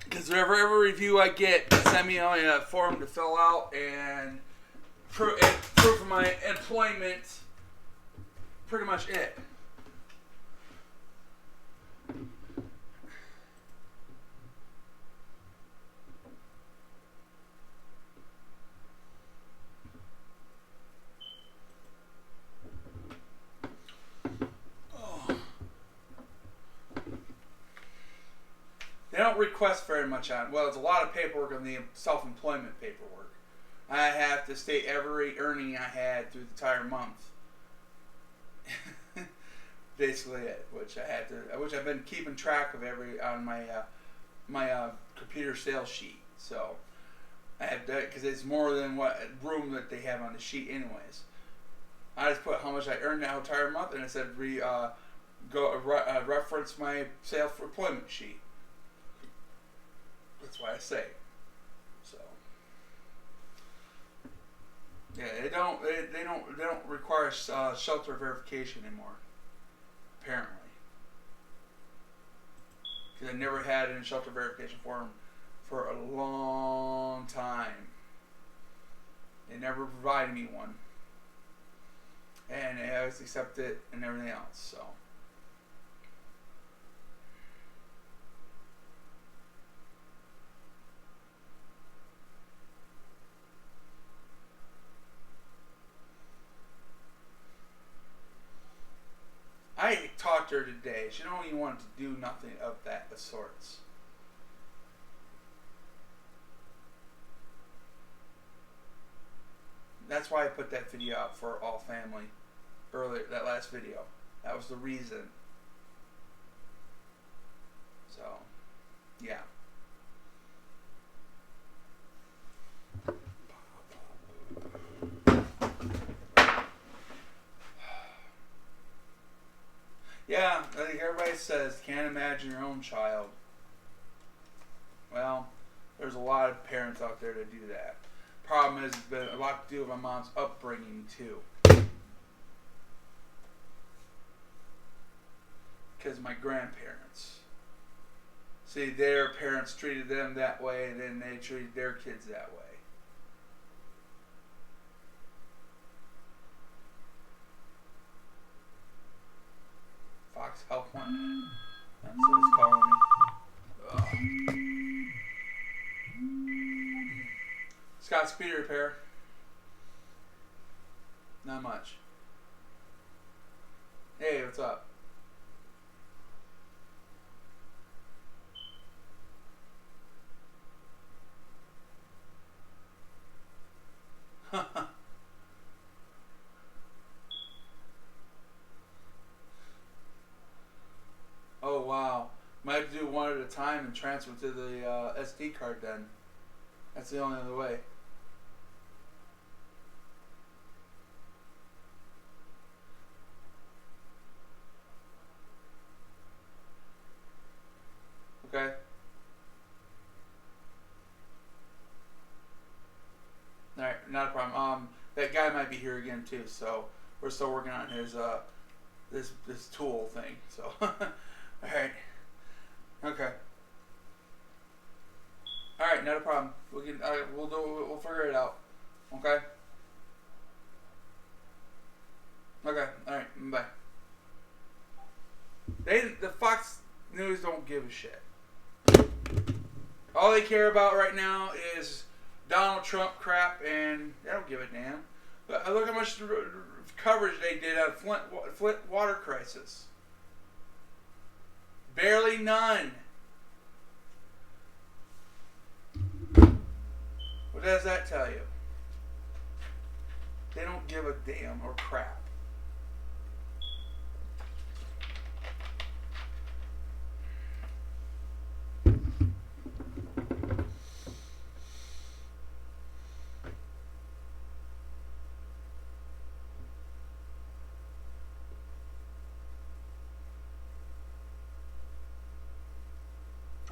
Because every review I get, send me a form to fill out and proof of my employment. Pretty much it. They don't request very much on. Well, there's a lot of paperwork on the self-employment paperwork. I have to state every earning I had through the entire month. Basically, it, which I've been keeping track of on my computer sales sheet. So I have that because it's more than what room that they have on the sheet, anyways. I just put how much I earned that entire month, and I said reference my self-employment sheet. That's why I say. So yeah, they don't require shelter verification anymore. Apparently, because I never had a shelter verification form for a long time. They never provided me one, and I always accept it and everything else. So. I talked to her today. She don't even want to do nothing of that of sorts. That's why I put that video out for all family earlier, that last video. That was the reason. So, yeah. Yeah, I think everybody says, can't imagine your own child. Well, there's a lot of parents out there that do that. Problem is, it's been a lot to do with my mom's upbringing, too. Because my grandparents. See, their parents treated them that way, and then they treated their kids that way. Fox Helpline. That's what it's calling me. Ugh. Scott Speed Repair. Not much. Hey, what's up? Oh wow. Might have to do one at a time and transfer to the SD card then. That's the only other way. Okay. Alright, not a problem. That guy might be here again too, so we're still working on his this tool thing. So alright. Okay. Alright, not a problem. We can we'll figure it out. Okay? Okay, alright, bye. The Fox News don't give a shit. All they care about right now is Donald Trump crap, and they don't give a damn. But look how much coverage they did on Flint water crisis. Barely none. What does that tell you? They don't give a damn or crap.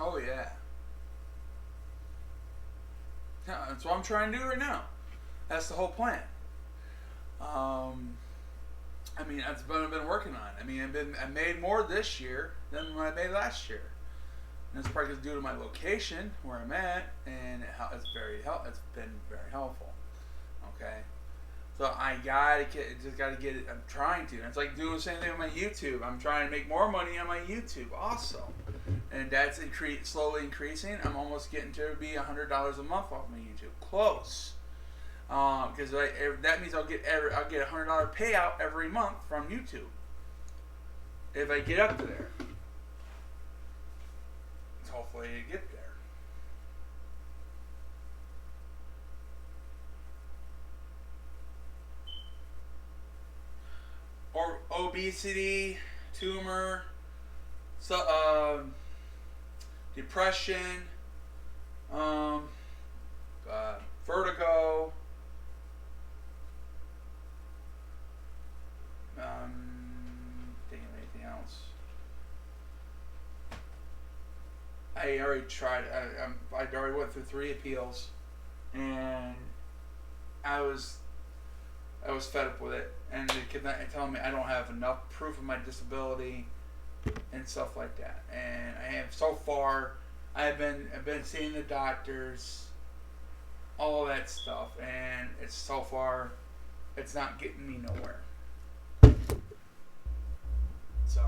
Oh yeah. Yeah, that's what I'm trying to do right now. That's the whole plan. I mean, that's what I've been working on. I mean, I made more this year than what I made last year. And it's probably due to my location where I'm at, and it's been very helpful. Okay. So I just gotta get it. I'm trying to. It's like doing the same thing on my YouTube. I'm trying to make more money on my YouTube also, and that's slowly increasing. I'm almost getting to be $100 a month off my YouTube. Close, because that means I'll get a $100 payout every month from YouTube if I get up to there. So hopefully I get there. Or obesity, tumor, depression, vertigo, thinking of anything else. I already tried. I already went through 3 appeals, and I was fed up with it, and they kept telling me I don't have enough proof of my disability and stuff like that. And I have so far, I've been seeing the doctors, all of that stuff, and it's so far, it's not getting me nowhere. So.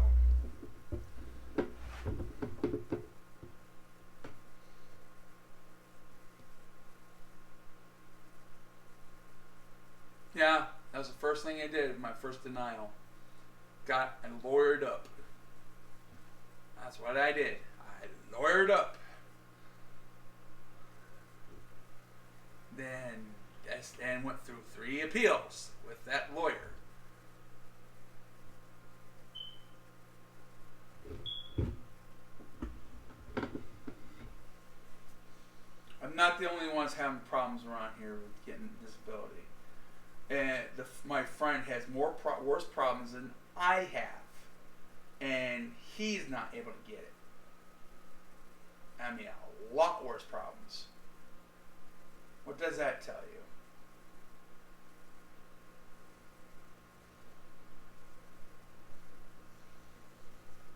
Yeah, that was the first thing I did, my first denial. Got and lawyered up. That's what I did. I lawyered up. Then went through 3 appeals with that lawyer. I'm not the only ones having problems around here with getting disability. And my friend has worse problems than I have, and he's not able to get it. I mean, a lot worse problems. What does that tell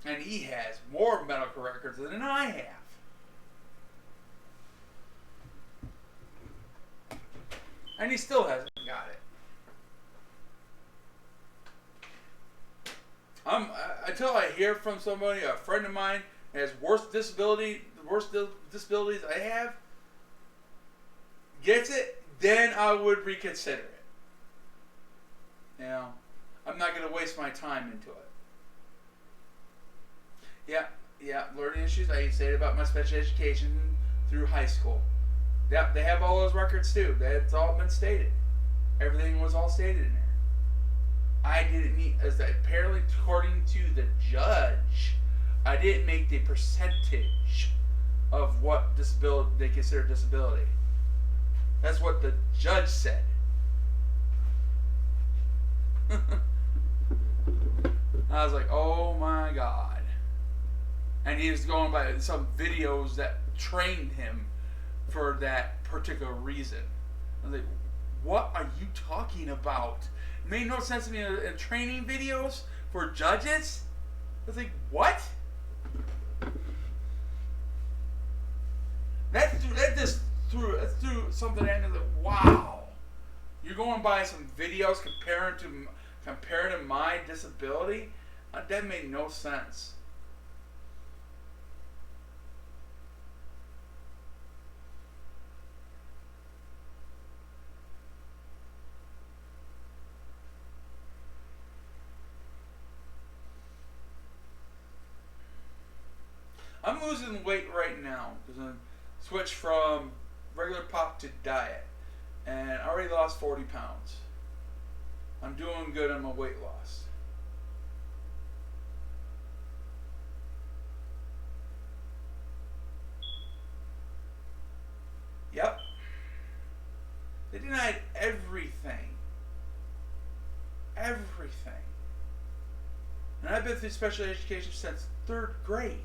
you? And he has more medical records than I have. And he still hasn't got it. Until I hear from somebody, a friend of mine, has worse disabilities I have, gets it, then I would reconsider it. You know, I'm not going to waste my time into it. Yeah, learning issues. I say it about my special education through high school. Yeah, they have all those records too. That's all been stated. Everything was all stated in there. I didn't meet, as apparently according to the judge, I didn't make the percentage of what disability they consider disability. That's what the judge said. I was like, oh my God. And he was going by some videos that trained him for that particular reason. I was like, what are you talking about? It made no sense to me in training videos for judges. I was like, what? That just threw something at me like, wow. You're going by some videos compared to my disability? That made no sense. I'm losing weight right now because I switched from regular pop to diet, and I already lost 40 pounds. I'm doing good on my weight loss. Yep. They denied everything. Everything. And I've been through special education since 3rd grade.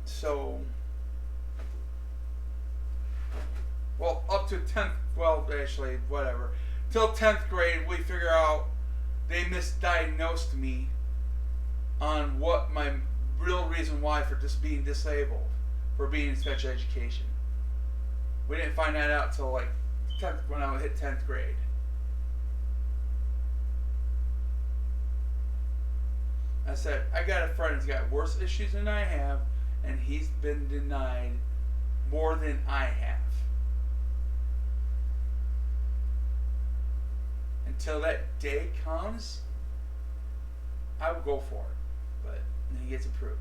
So, well, up to 10th, well, actually, whatever. Till 10th grade, we figure out they misdiagnosed me on what my real reason why for just being disabled, for being in special education. We didn't find that out till like 10th, when I hit 10th grade. I said, I got a friend who's got worse issues than I have, and he's been denied more than I have. Until that day comes, I will go for it. But then he gets approved.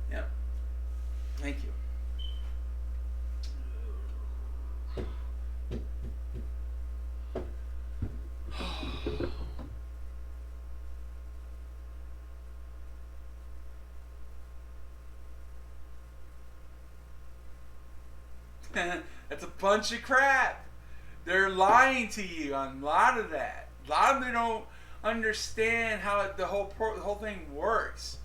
Yeah. Thank you. That's a bunch of crap. They're lying to you on a lot of that. A lot of them don't understand how the whole thing works.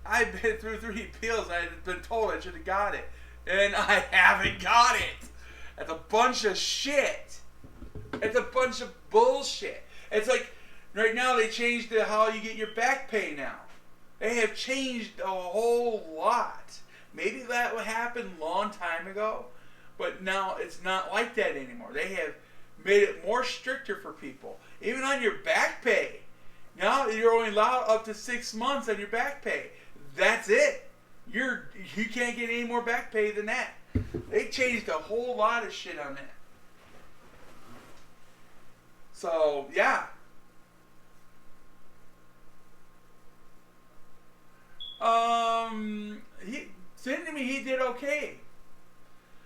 I've been through 3 appeals and I've been told I should have got it. And I haven't got it. That's a bunch of shit. It's a bunch of bullshit. It's like, right now they changed how you get your back pay now. They have changed a whole lot. Maybe that would happen a long time ago, but now it's not like that anymore. They have made it more stricter for people. Even on your back pay. Now you're only allowed up to 6 months on your back pay. That's it. You can't get any more back pay than that. They changed a whole lot of shit on that. So, yeah. He seemed to me he did okay.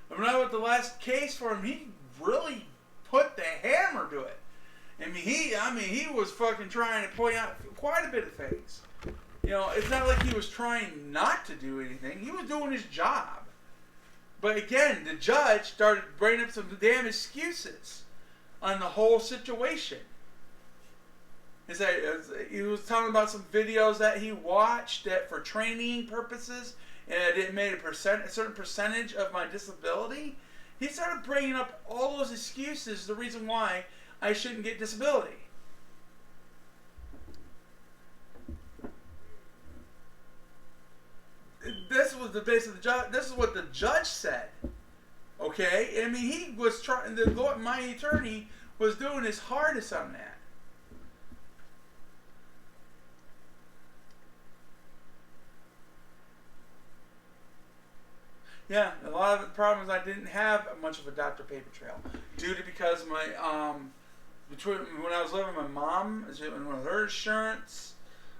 When I went the last case for him, he really put the hammer to it. He was fucking trying to point out quite a bit of things. You know, it's not like he was trying not to do anything. He was doing his job. But again, the judge started bringing up some damn excuses on the whole situation. He was talking about some videos that he watched that for training purposes, and I didn't make a certain percentage of my disability, he started bringing up all those excuses, the reason why I shouldn't get disability. This was the base of the judge. This is what the judge said. Okay, I mean, he was trying. My attorney was doing his hardest on that. Yeah, a lot of the problems I didn't have much of a doctor paper trail due to because my between when I was living with my mom and with her insurance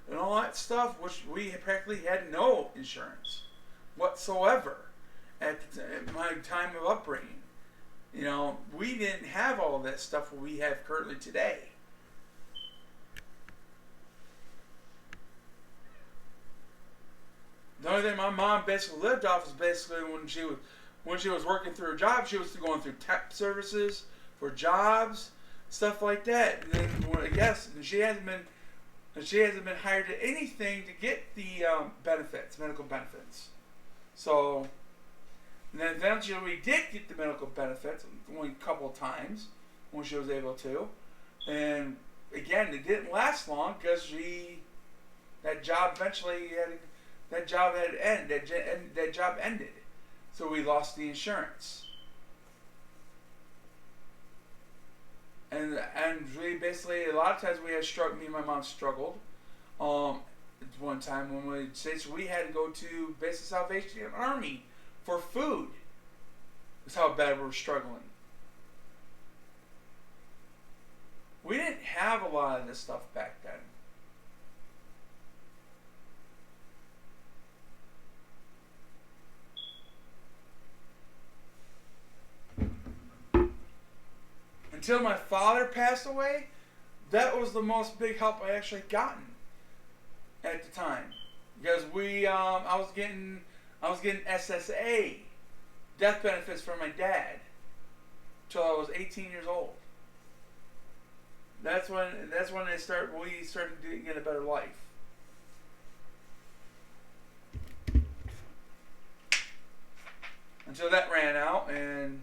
and all that stuff, which we practically had no insurance whatsoever at my time of upbringing. You know, we didn't have all that stuff we have currently today. The only thing my mom basically lived off is basically when she was working through her job, she was going through temp services for jobs, stuff like that. And then yes, she hasn't been hired to anything to get the benefits, medical benefits. So, and then eventually we did get the medical benefits only a couple of times when she was able to, and again it didn't last long because that job eventually that job ended, so we lost the insurance. And we basically a lot of times we had struggled. Me and my mom struggled. One time when we had to go to basic Salvation Army for food. That's how bad we were struggling. We didn't have a lot of this stuff back then. Until my father passed away, that was the most big help I actually gotten at the time, because I was getting SSA death benefits from my dad till I was 18 years old. That's when we started to get a better life. Until that ran out and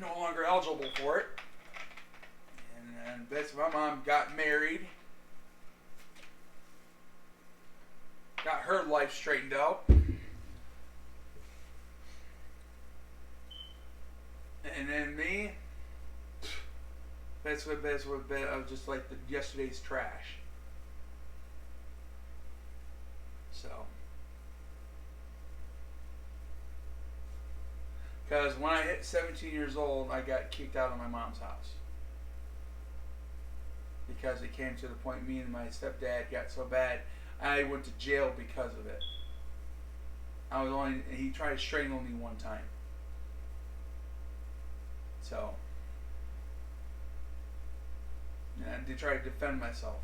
no longer eligible for it. And basically my mom got married, got her life straightened out, and then me, basically I was just like yesterday's trash. So, because when I hit 17 years old, I got kicked out of my mom's house. Because it came to the point me and my stepdad got so bad, I went to jail because of it. He tried to strangle me one time. So, and to try to defend myself.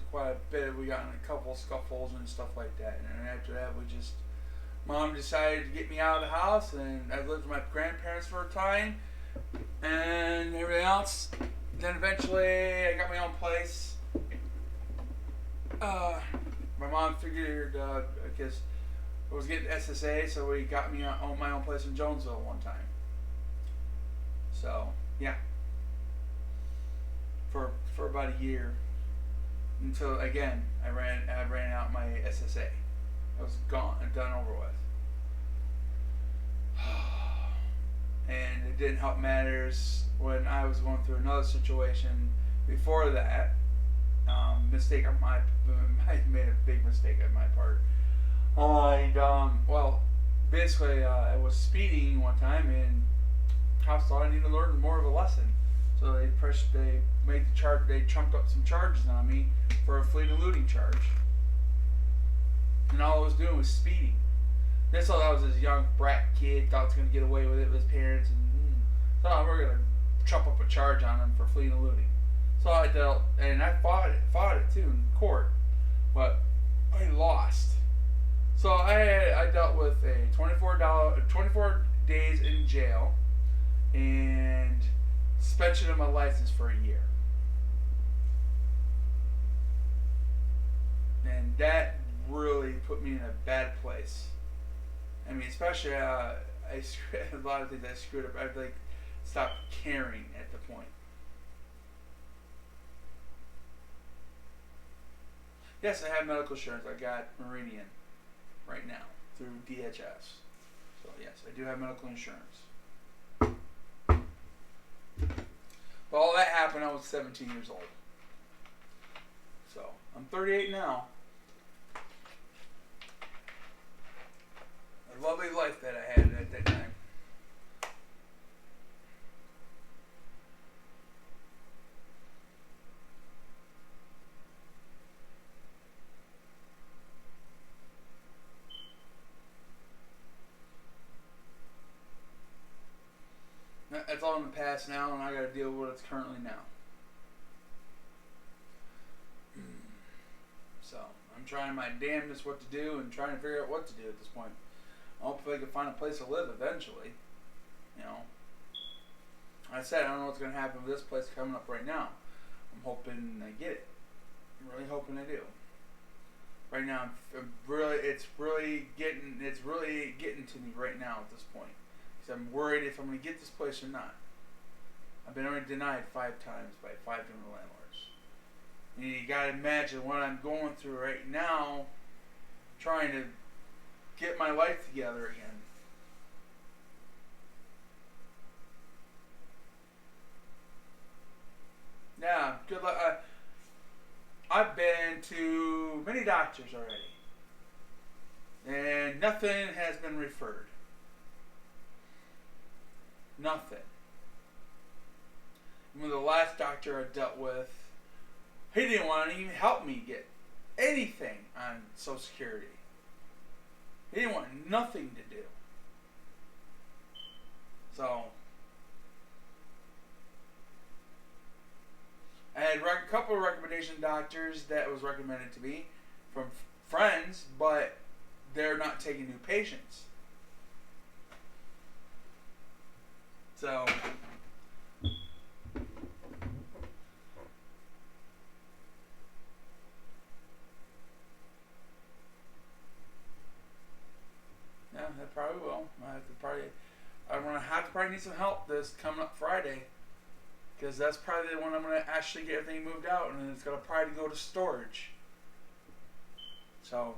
Quite a bit. We got in a couple scuffles and stuff like that, and then after that Mom decided to get me out of the house, and I lived with my grandparents for a time and everything else. Then eventually I got my own place. My mom figured I guess I was getting SSA, so we got me on my own place in Jonesville one time. So yeah, for about a year. Until again, I ran out my SSA. I was gone and done over with. And it didn't help matters when I was going through another situation before that. I made a big mistake on my part. Basically, I was speeding one time, and cops thought I needed to learn more of a lesson. So they trumped up some charges on me for a fleet eluding charge. And all I was doing was speeding. That's all I was, this young brat kid, thought I was going to get away with it with his parents, and thought we were going to trump up a charge on him for fleeing and looting. So I dealt, and I fought it too in court, but I lost. So I dealt with a $24 days in jail and suspension of my license for a year. And that really put me in a bad place. I mean, especially a lot of things I screwed up. I'd like stopped caring at the point. Yes, I have medical insurance. I got Meridian right now through DHS. So yes, I do have medical insurance. But all that happened, I was 17 years old. So I'm 38 now. A lovely life that I had at that time. That's all in the past now, and I got to deal with what's currently now. So I'm trying my damnedest what to do and trying to figure out what to do at this point. Hopefully I can find a place to live eventually. You know, like I said, I don't know what's going to happen with this place coming up right now. I'm hoping I get it. I'm really hoping I do. Right now, it's really getting to me right now at this point. Because I'm worried if I'm going to get this place or not. I've been already denied 5 times by 5 different landlords. And you got to imagine what I'm going through right now, trying to get my life together again. Yeah, good luck. I've been to many doctors already, and nothing has been referred. Nothing. Even the last doctor I dealt with, he didn't want to even help me get anything on Social Security. He didn't want nothing to do. So I had a couple of recommendation doctors that was recommended to me from friends, but they're not taking new patients. So yeah, that probably will. I'm gonna have to probably need some help this coming up Friday. Because that's probably the one I'm going to actually get everything moved out, and it's going to probably go to storage. So,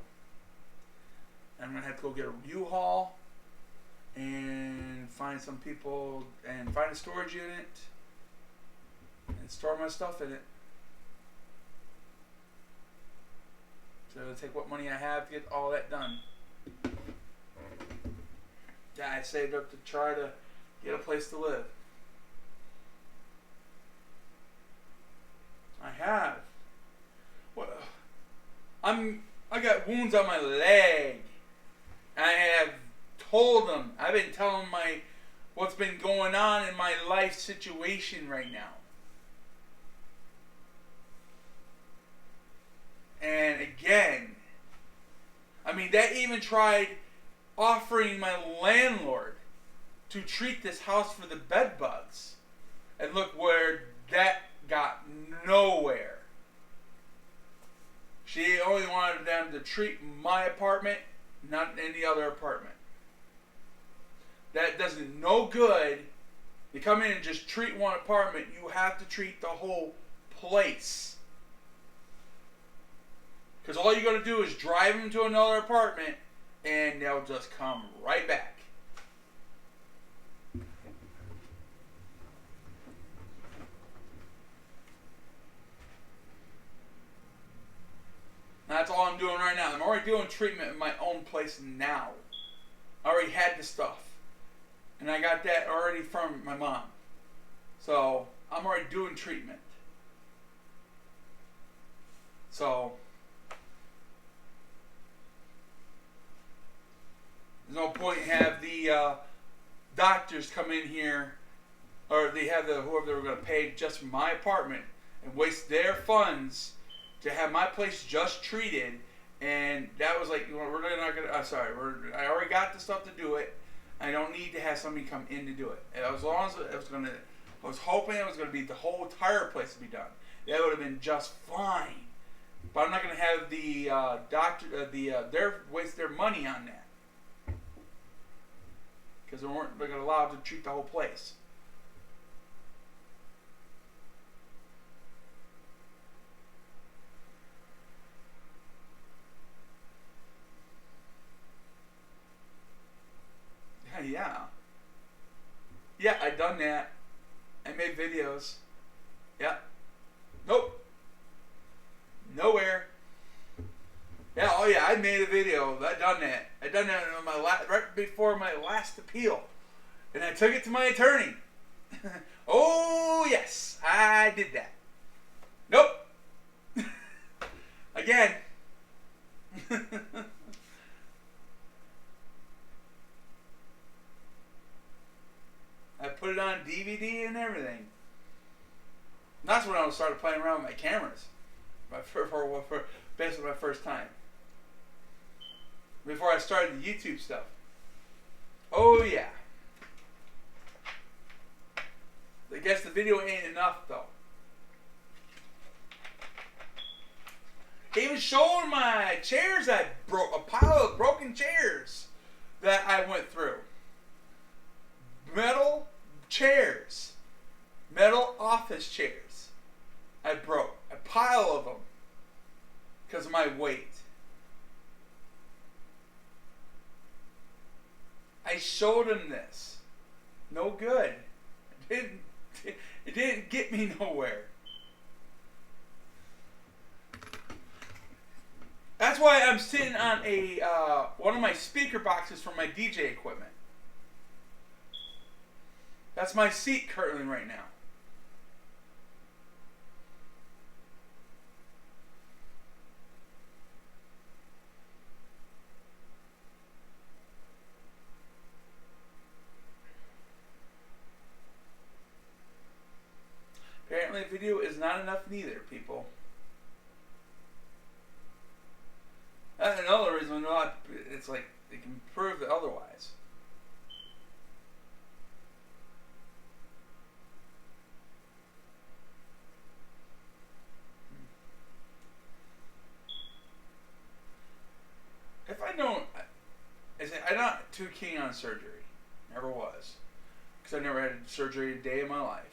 I'm going to have to go get a U-Haul and find some people and find a storage unit and store my stuff in it. So, it'll take what money I have to get all that done. Yeah, I saved up to try to get a place to live. I have. Well, I got wounds on my leg. I have told them. I've been telling what's been going on in my life situation right now. And again, I mean, they even tried offering my landlord to treat this house for the bed bugs. And look where that got nowhere. She only wanted them to treat my apartment, not any other apartment. That does no good. You come in and just treat one apartment, you have to treat the whole place. Because all you're going to do is drive them to another apartment and they'll just come right back. That's all I'm doing right now. I'm already doing treatment in my own place now. I already had the stuff. And I got that already from my mom. So, I'm already doing treatment. So, there's no point in have the doctors come in here or they have whoever they were going to pay just for my apartment and waste their funds to have my place just treated. And that was like, we're really not going to, I already got the stuff to do it. I don't need to have somebody come in to do it. And as long as I was hoping it was going to be the whole entire place to be done. That would have been just fine. But I'm not going to have the their waste their money on that. Because they're going to allow them to treat the whole place. Yeah. Yeah, I done that. I made videos. Yeah. Nope. Nowhere. Yeah, oh yeah, I made a video. I done that. I done that on my right before my last appeal. And I took it to my attorney. Oh yes, I did that. Nope. Again. I put it on DVD and everything. That's when I started playing around with my cameras. Basically my first time. Before I started the YouTube stuff. Oh yeah. I guess the video ain't enough though. Even showing my chairs a pile of broken chairs that I went through. Metal chairs. Metal office chairs. I broke. A pile of them. Because of my weight. I showed him this. No good. It didn't get me nowhere. That's why I'm sitting on a one of my speaker boxes for my DJ equipment. That's my seat currently right now. Apparently video is not enough neither, people. That's another reason why it's like they can prove that otherwise. If I don't, I'm not too keen on surgery. Never was. Because I never had surgery a day in my life.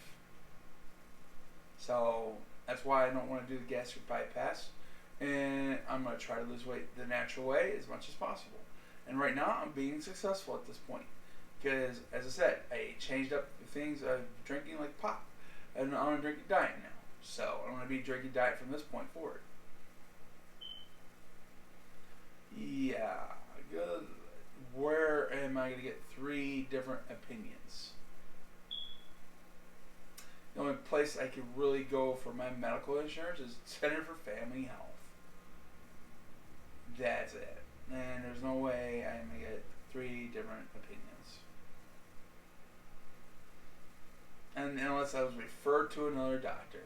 So that's why I don't want to do the gastric bypass. And I'm going to try to lose weight the natural way as much as possible. And right now I'm being successful at this point. Because, as I said, I changed up the things. I'm drinking like pop. And I'm on a drinking diet now. So I'm going to be drinking diet from this point forward. Yeah. Good. Where am I going to get 3 different opinions? The only place I could really go for my medical insurance is Center for Family Health. That's it. And there's no way I'm going to get 3 different opinions. And unless I was referred to another doctor.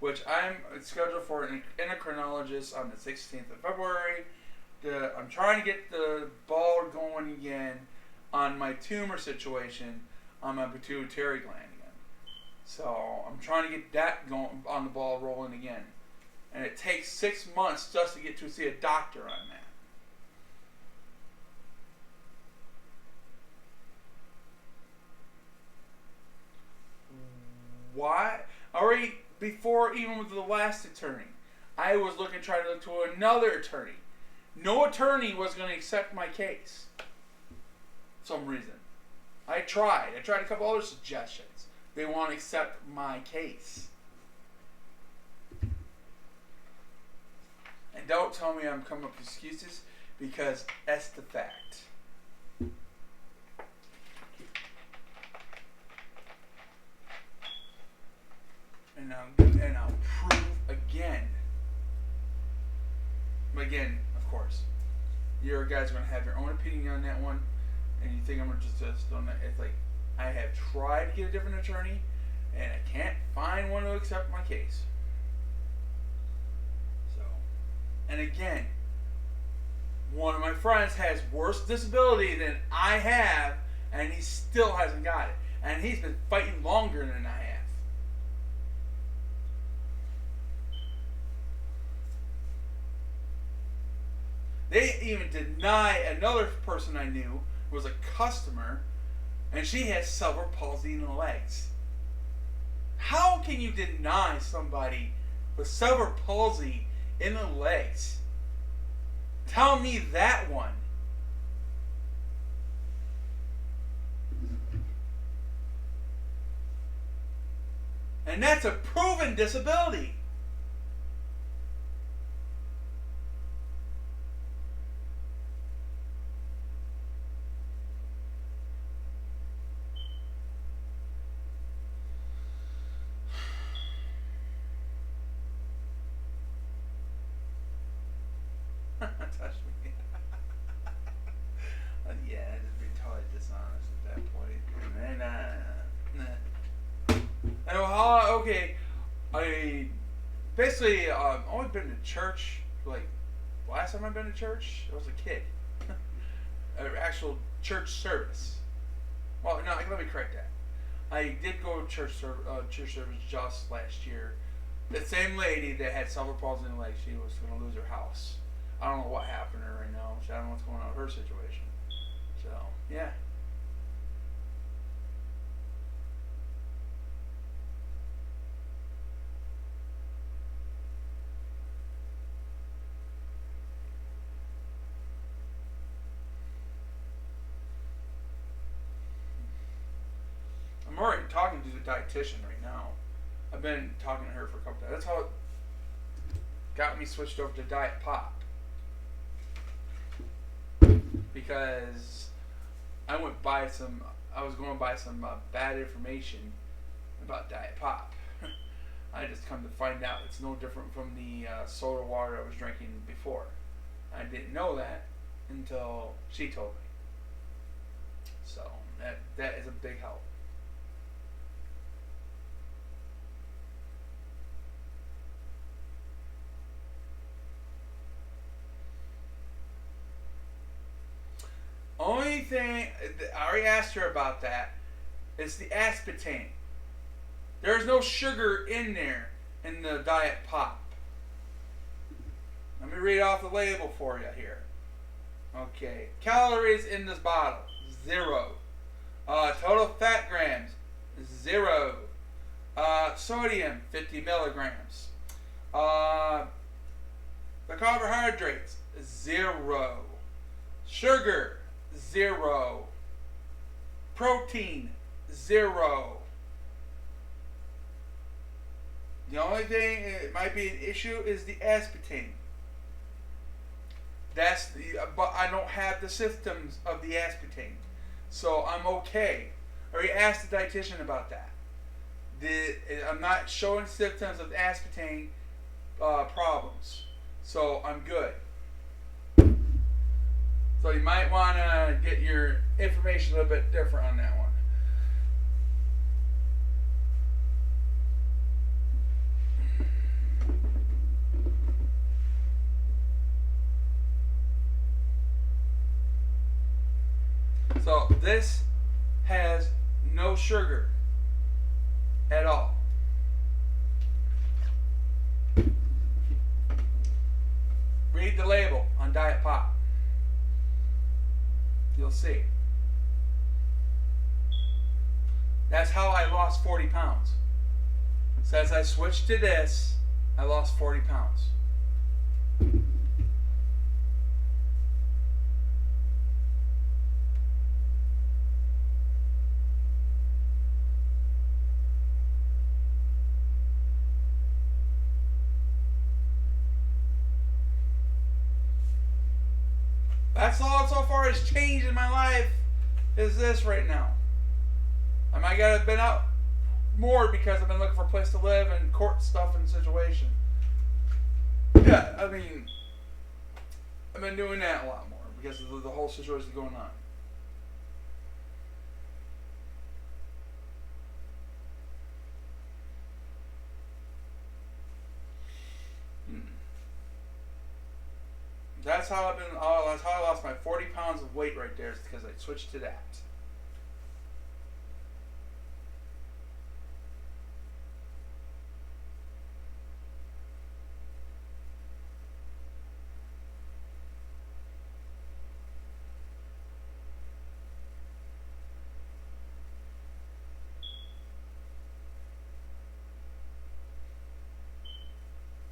Which I'm scheduled for an endocrinologist on the 16th of February. I'm trying to get the ball going again on my tumor situation on my pituitary gland again. So I'm trying to get that going on the ball rolling again. And it takes 6 months just to get to see a doctor on that. Why? Already before, even with the last attorney, I was trying to look to another attorney. No attorney was going to accept my case. For some reason. I tried a couple other suggestions. They want to accept my case. And don't tell me I'm coming up with excuses, because that's the fact. And I'll prove again. Again, of course. You guys are going to have your own opinion on that one. And you think I'm going to just don't. It's like, I have tried to get a different attorney, and I can't find one to accept my case. So, and again, one of my friends has worse disability than I have, and he still hasn't got it. And he's been fighting longer than I have. They even deny another person I knew was a customer, and she has cerebral palsy in the legs. How can you deny somebody with cerebral palsy in the legs? Tell me that one. And that's a proven disability. Touch me. Yeah, I'd just be totally dishonest at that point. And okay, I basically only been to church. Like last time I've been to church, I was a kid. An actual church service. Well, no, let me correct that. I did go to church service just last year. The same lady that had cerebral palsy in the leg, she was going to lose her house. I don't know what happened to her right now. I don't know what's going on with her situation. So, yeah. I'm already talking to the dietitian right now. I've been talking to her for a couple days. That's how it got me switched over to Diet Pop. Because I was going to buy some bad information about Diet Pop. I just come to find out it's no different from the soda water I was drinking before. I didn't know that until she told me. So that is a big help. Only thing, I already asked her about that, is the aspartame. There's no sugar in there in the Diet Pop. Let me read off the label for you here. Okay. Calories in this bottle, 0. Total fat grams, 0. Sodium, 50 milligrams. The carbohydrates, 0. Sugar, 0. Protein, 0. The only thing it might be an issue is the aspartame. But I don't have the symptoms of the aspartame, so I'm okay. I already asked the dietitian about that. I'm not showing symptoms of aspartame problems, so I'm good. So you might want to get your information a little bit different on that one. So this has no sugar at all. Read the label on Diet Pop. You'll see. That's how I lost 40 pounds. So as I switched to this, I lost 40 pounds. That's all so far has changed in my life is this right now. I might have been out more because I've been looking for a place to live and court stuff and situation. Yeah, I mean, I've been doing that a lot more because of the whole situation going on. that's how that's how I lost my 40 pounds of weight right there, is because I switched to that.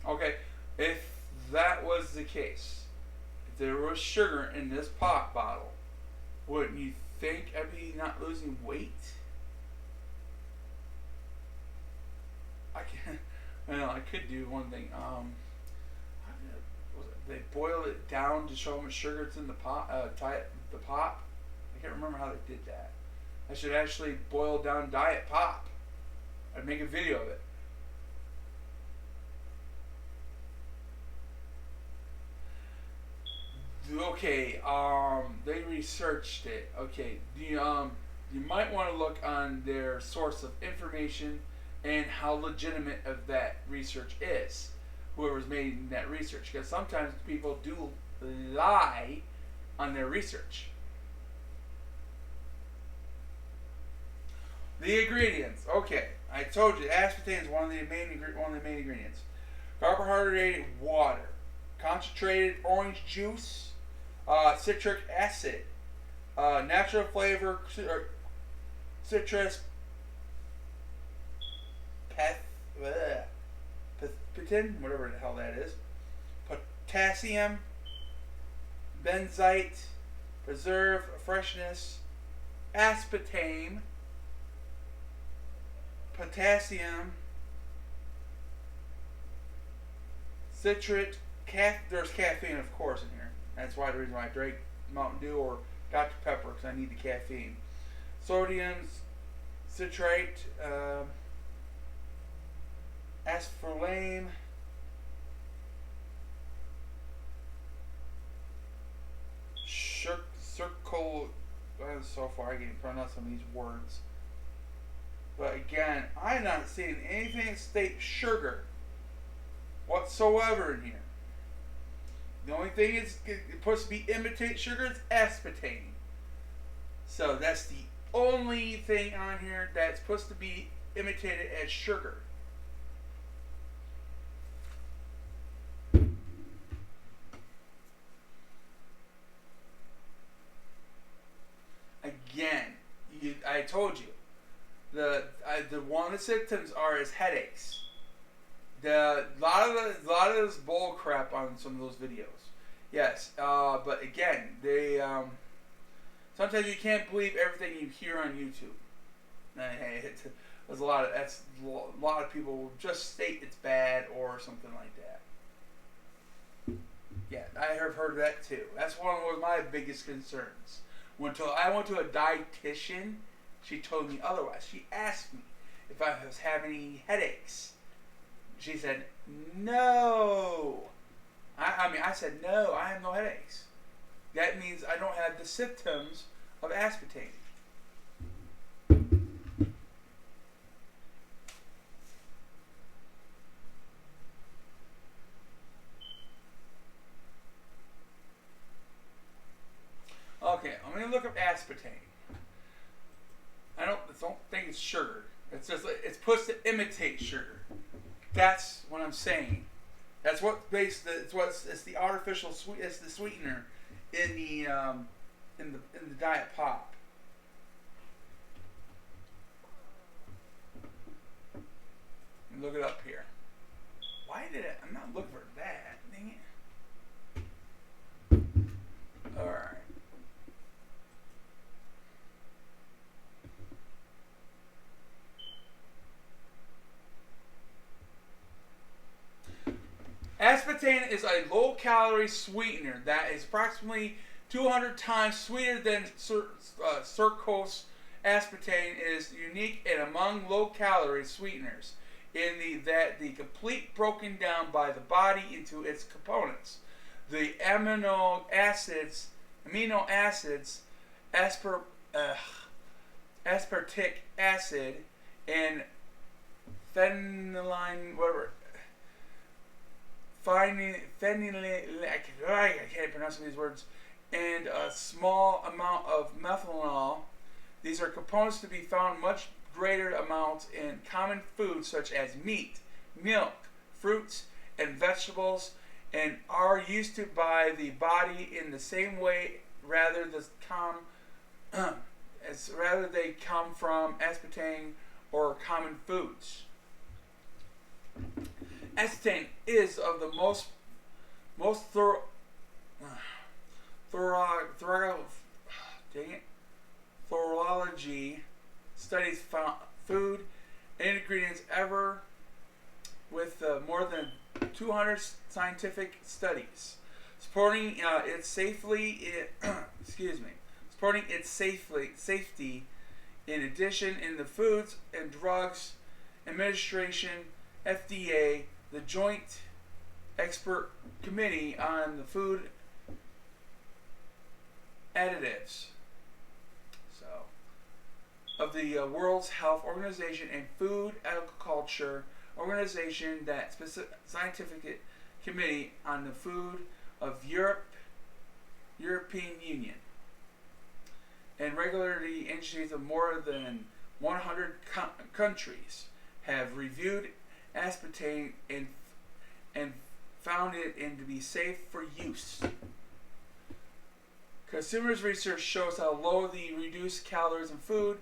Okay, if that was the case, if there was sugar in this pop bottle, wouldn't you think I'd be not losing weight? I can, well, I could do one thing. They boil it down to show how much sugar it's in the pot. The pop. I can't remember how they did that. I should actually boil down diet pop. I'd make a video of it. Okay, they researched it. Okay, you might want to look on their source of information and how legitimate of that research is. Whoever's made that research, because sometimes people do lie on their research. The ingredients. Okay, I told you aspartame is one of the main ingredients. Carbohydrate water, concentrated orange juice, citric acid, natural flavor, citrus, pectin, whatever the hell that is, potassium, benzoate, preserve freshness, aspartame, potassium, citrate, there's caffeine, of course, in here. That's why the reason why I drank Mountain Dew or Dr. Pepper, because I need the caffeine. Sodium citrate, aspartame, circle. So far, I can't pronounce some of these words. But again, I'm not seeing anything that states sugar whatsoever in here. The only thing it's supposed to be imitate sugar is aspartame. So that's the only thing on here that's supposed to be imitated as sugar. Again, I told you, the one of the symptoms are is headaches. A lot of this bull crap on some of those videos. Yes, but again, they sometimes you can't believe everything you hear on YouTube. There's a lot of people will just state it's bad or something like that. Yeah, I have heard that too. That's one of my biggest concerns. Until I went to a dietitian, she told me otherwise. She asked me if I was having any headaches. She said, no. I said, no, I have no headaches. That means I don't have the symptoms of aspartame. Okay, I'm going to look up aspartame. I don't think it's sugar. It's just it's supposed to imitate sugar. That's what I'm saying. That's what it's the artificial it's the sweetener in the diet pop. Let me look it up here. Why did it? I'm not looking for that. Dang it. All right. Aspartame is a low-calorie sweetener that is approximately 200 times sweeter than sucrose. Aspartame is unique and among low-calorie sweeteners in that the complete broken down by the body into its components. The amino acids, aspartic acid, and phenylalanine, whatever. I can't pronounce these words, and a small amount of methanol. These are components to be found much greater amounts in common foods such as meat, milk, fruits, and vegetables, and are used to by the body in the same way rather they come from aspartame or common foods. Aspartame is of the most thorough thorology studies food and ingredients ever with more than 200 scientific studies supporting its safety. In addition, in the Foods and Drugs Administration (FDA), the Joint Expert Committee on the Food Additives, of the World Health Organization and Food Agriculture Organization, that scientific committee on the food of European Union, and regulatory agencies of more than 100 countries have reviewed aspartame and found it to be safe for use. Consumers' research shows how low the reduced calories in food,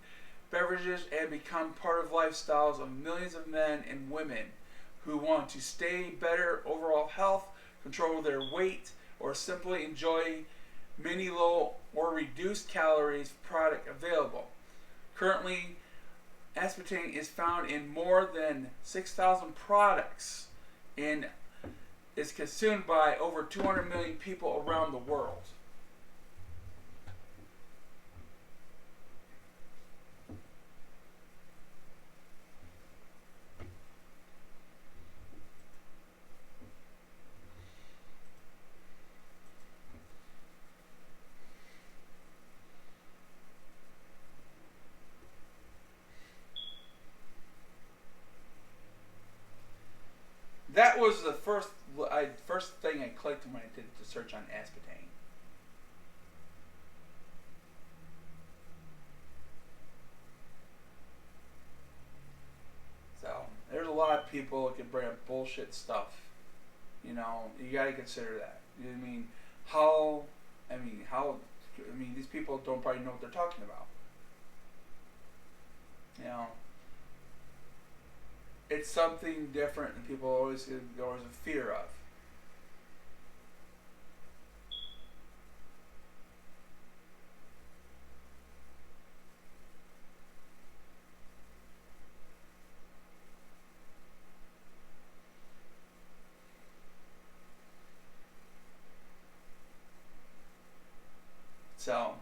beverages, and become part of lifestyles of millions of men and women who want to stay better overall health, control their weight, or simply enjoy many low or reduced calories product available. Currently, aspartame is found in more than 6,000 products and is consumed by over 200 million people around the world. That was the first thing I clicked when I did the search on aspartame. So there's a lot of people that can bring up bullshit stuff. You gotta consider that. You know what I mean? These people don't probably know what they're talking about. It's something different than people always have a fear of. So,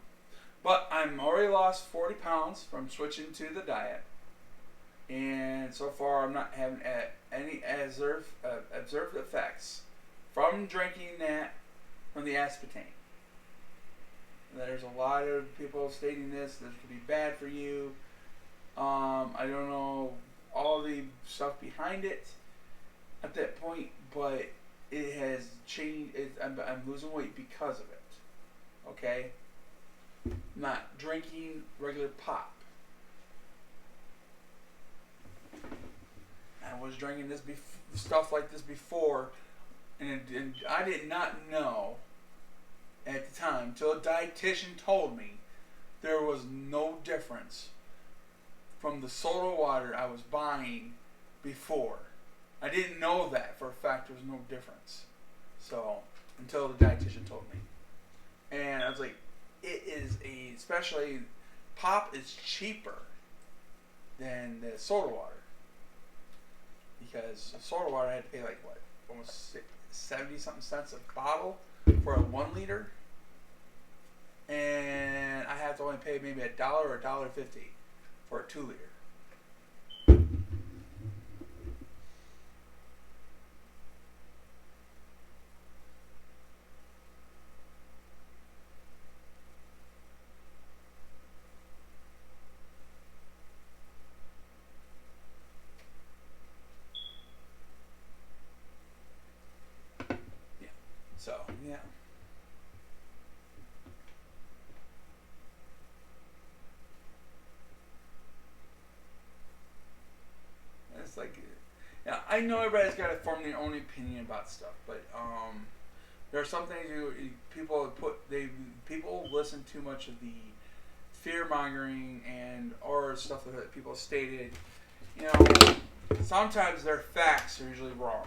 but I'm already lost 40 pounds from switching to the diet. And so far, I'm not having any observed effects from drinking that from the aspartame. There's a lot of people stating this could be bad for you. I don't know all the stuff behind it at that point, but it has changed. I'm losing weight because of it. Okay? I'm not drinking regular pop. I was drinking stuff like this before, and I did not know at the time until a dietitian told me there was no difference from the soda water I was buying before. I didn't know that for a fact. There was no difference. So until the dietitian told me, and I was like, especially pop is cheaper than the soda water. Because soda water I had to pay almost 70 something cents a bottle for a 1 liter, and I have to only pay maybe $1 or $1.50 for a 2 liter. like, yeah, I know everybody's got to form their own opinion about stuff, but there are some things people listen too much of the fear mongering and or stuff that people stated. You know, sometimes their facts are usually wrong.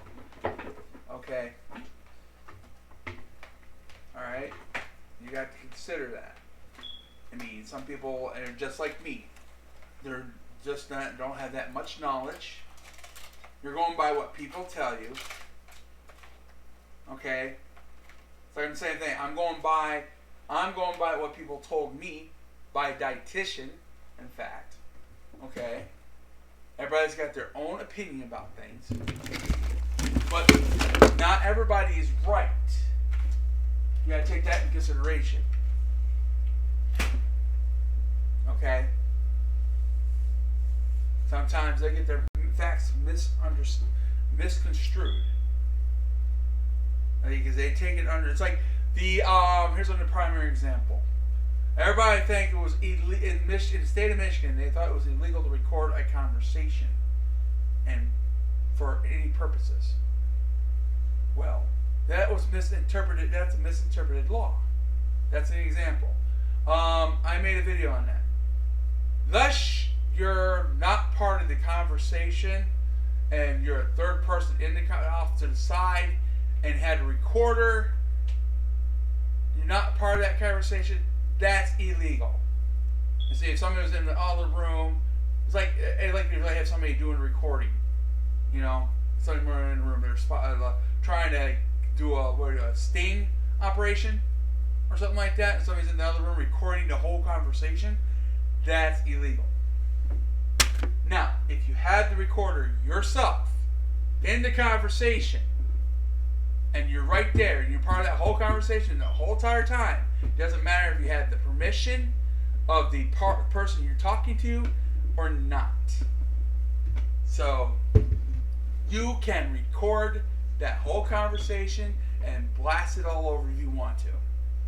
Okay. All right. You got to consider that. I mean, some people are just like me. They're just don't have that much knowledge. You're going by what people tell you. Okay? It's like the same thing. I'm going by what people told me by a dietitian, in fact. Okay? Everybody's got their own opinion about things. But not everybody is right. You gotta take that in consideration. Okay? Sometimes they get their facts misconstrued. Because they take it under. It's like the here's another primary example. Everybody think it was in the state of Michigan. They thought it was illegal to record a conversation, and for any purposes. Well, that was misinterpreted. That's a misinterpreted law. That's an example. I made a video on that. Thus, you're not part of the conversation, and you're a third person off to the side, and had a recorder. You're not part of that conversation. That's illegal. You see, if somebody was in the other room, it's like if I have somebody doing a recording. You know, somebody in the room, they're trying to do a sting operation or something like that. And somebody's in the other room recording the whole conversation. That's illegal. Now, if you had the recorder yourself in the conversation, and you're right there, and you're part of that whole conversation the whole entire time, it doesn't matter if you had the permission of the person you're talking to or not. So, you can record that whole conversation and blast it all over if you want to,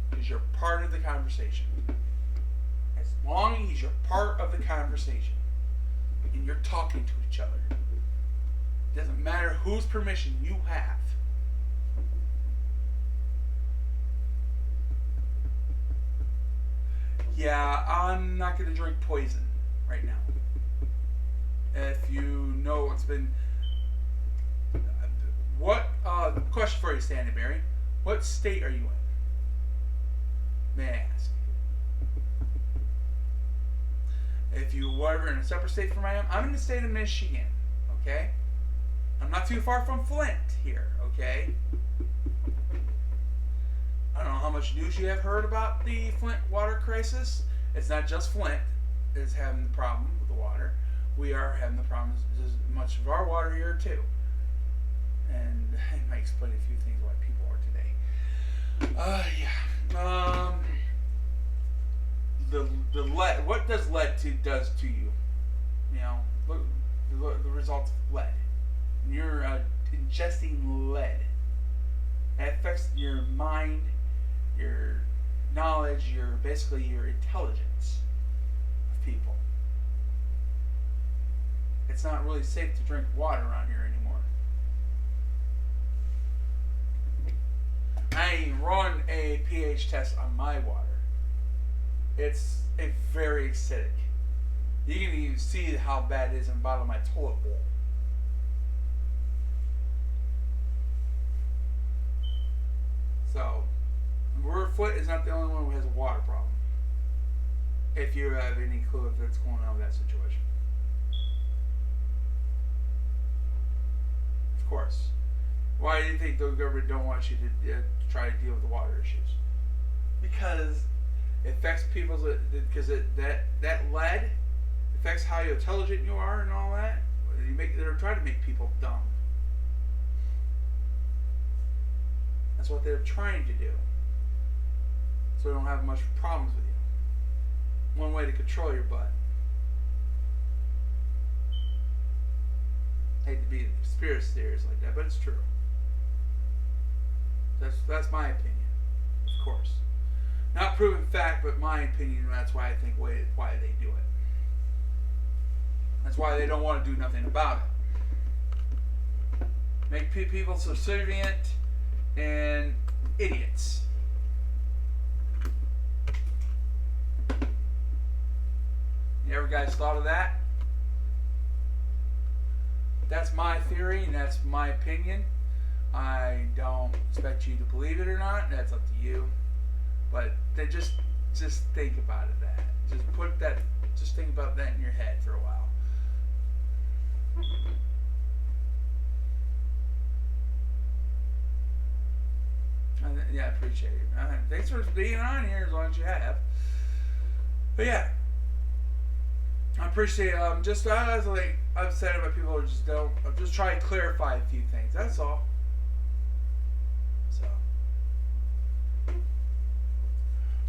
because you're part of the conversation. As long as you're part of the conversation and you're talking to each other, it doesn't matter whose permission you have. Yeah, I'm not going to drink poison right now. If you know what's been... question for you, Stanley Berry. What state are you in? May I ask? If you were in a separate state from I am, I'm in the state of Michigan, okay? I'm not too far from Flint here, okay? I don't know how much news you have heard about the Flint water crisis. It's not just Flint is having the problem with the water. We are having the problems as much of our water here too. And I might explain a few things why people are today. The lead. What does lead does to you? You know, look the results of lead. When you're ingesting lead, that affects your mind, your knowledge, basically your intelligence of people. It's not really safe to drink water around here anymore. I run a pH test on my water. It's very acidic. You can even see how bad it is in the bottom of my toilet bowl. So, Flint is not the only one who has a water problem. If you have any clue of what's going on with that situation. Of course. Why do you think the government don't want you to try to deal with the water issues? Because it affects people's... Because that lead affects how intelligent you are and all that. They're trying to make people dumb. That's what they're trying to do. So they don't have much problems with you. One way to control your butt. I hate to be conspiracy theories like that, but it's true. That's my opinion, of course. Not proven fact, but my opinion, and that's why I think why they do it. That's why they don't want to do nothing about it. make people subservient and idiots. You ever guys thought of that? That's my theory and that's my opinion. I don't expect you to believe it or not. That's up to you. But they just think about it. Just think about that in your head for a while. Yeah, I appreciate it. Thanks for being on here as long as you have. But yeah, I appreciate it. Just as like I've said about people who just don't. I'm just trying to clarify a few things. That's all. So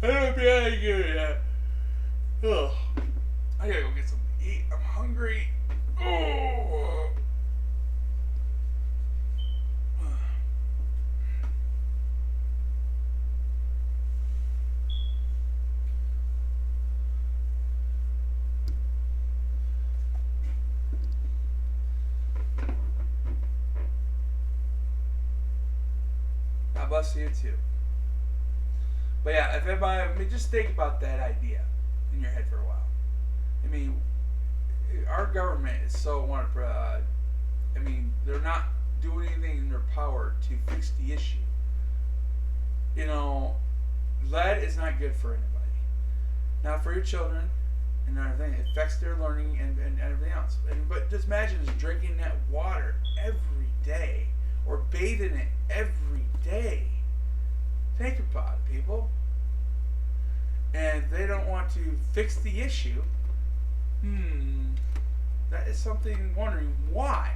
I don't be able to get it. Ugh. I gotta go get something to eat. I'm hungry. Oh. God bless you too. But yeah, if everybody, I mean, just think about that idea in your head for a while. I mean, our government is so wonderful. I mean, they're not doing anything in their power to fix the issue. You know, lead is not good for anybody. Not for your children and everything. It affects their learning and everything else. But just imagine just drinking that water every day or bathing it every day. Think about it, people. And they don't want to fix the issue. That is something wondering why.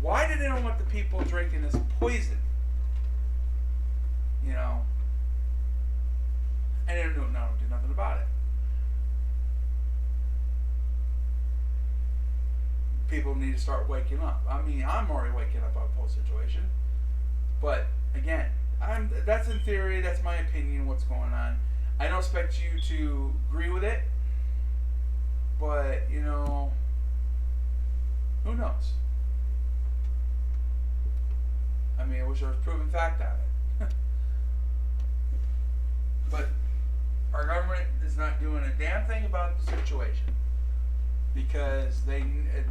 Why do they don't want the people drinking this poison? You know? And they don't do nothing about it. People need to start waking up. I mean, I'm already waking up on the whole situation. But again, that's in theory, that's my opinion, what's going on. I don't expect you to agree with it. But, you know, who knows? I mean, I wish there was proven fact on it. But our government is not doing a damn thing about the situation because they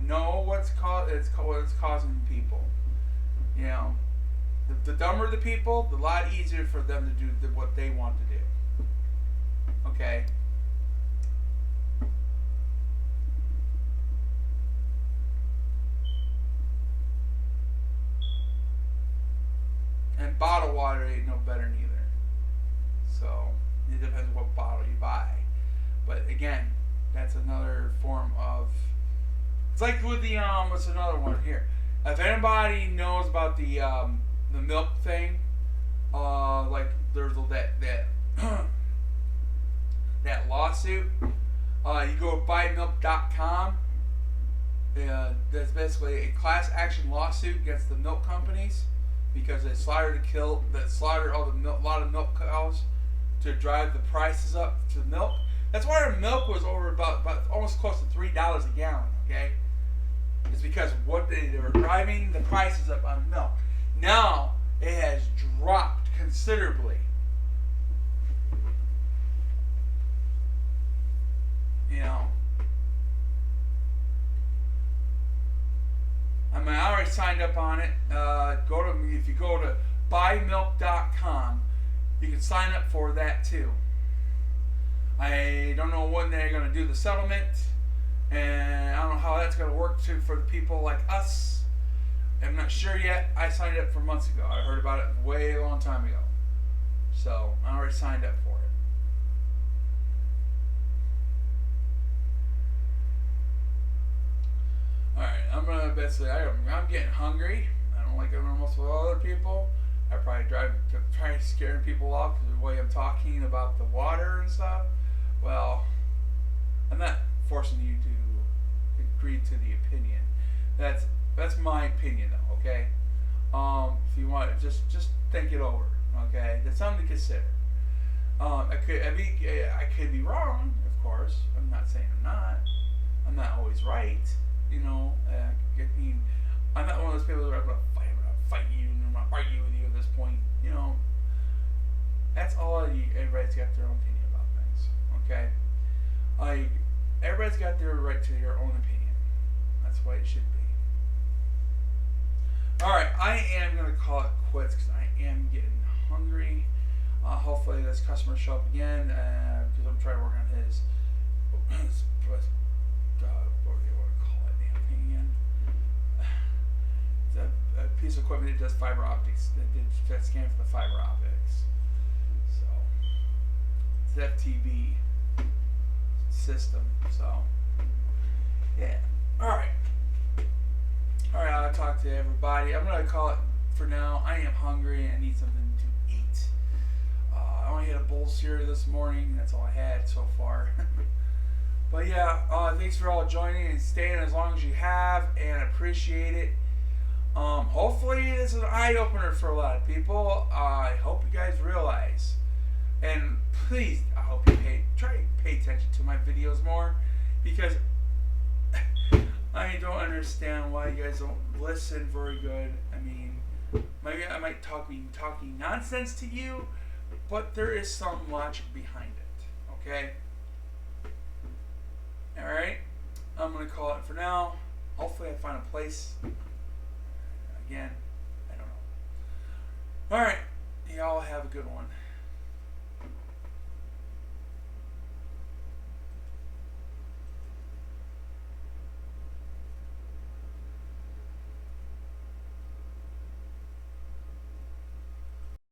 know what's causing people. You know, the dumber the people, the lot easier for them to do what they want to do. Okay. And bottled water ain't no better neither. So it depends what bottle you buy. But again, that's another form of. It's like with the what's another one here? If anybody knows about the milk thing, like there's that that lawsuit. You go to buymilk.com. That's basically a class action lawsuit against the milk companies because they slaughtered all the milk, a lot of milk cows to drive the prices up to milk. That's why our milk was over about almost close to $3 a gallon. Okay, it's because what they were driving the prices up on milk. Now it has dropped considerably. You know, I mean, I already signed up on it. If you go to buymilk.com, you can sign up for that too. I don't know when they're going to do the settlement, and I don't know how that's going to work for the people like us. I'm not sure yet. I signed up for months ago. I heard about it way a long time ago. So I already signed up for it. Alright, I'm gonna basically, I'm getting hungry. I don't like it almost with other people. I probably try scaring people off because of the way I'm talking about the water and stuff. Well, I'm not forcing you to agree to the opinion. That's my opinion though, okay? If you want, just think it over, okay? That's something to consider. I could be wrong, of course. I'm not saying I'm not. I'm not always right. You know, I mean, I'm not one of those people that are going to fight everybody's got their own opinion about things. Okay, like everybody's got their right to their own opinion. That's why it should be. All right, I am gonna call it quits because I am getting hungry. Hopefully, this customer show up again because I'm trying to work on his. What do you want to call it? Damn thing again. It's a piece of equipment that does fiber optics. That scan for the fiber optics. So it's FTB system. So yeah. All right. I'll talk to everybody. I'm gonna call it for now. I am hungry. I need something to eat. I only had a bowl of cereal this morning. That's all I had so far. But yeah, thanks for all joining and staying as long as you have, and appreciate it. Hopefully this is an eye-opener for a lot of people. I hope you guys realize, and please, I hope you try to pay attention to my videos more, because I don't understand why you guys don't listen very good. I mean, maybe I might be talking nonsense to you, but there is some logic behind it. Okay? Alright? I'm going to call it for now. Hopefully I find a place. Again, I don't know. Alright. Y'all have a good one.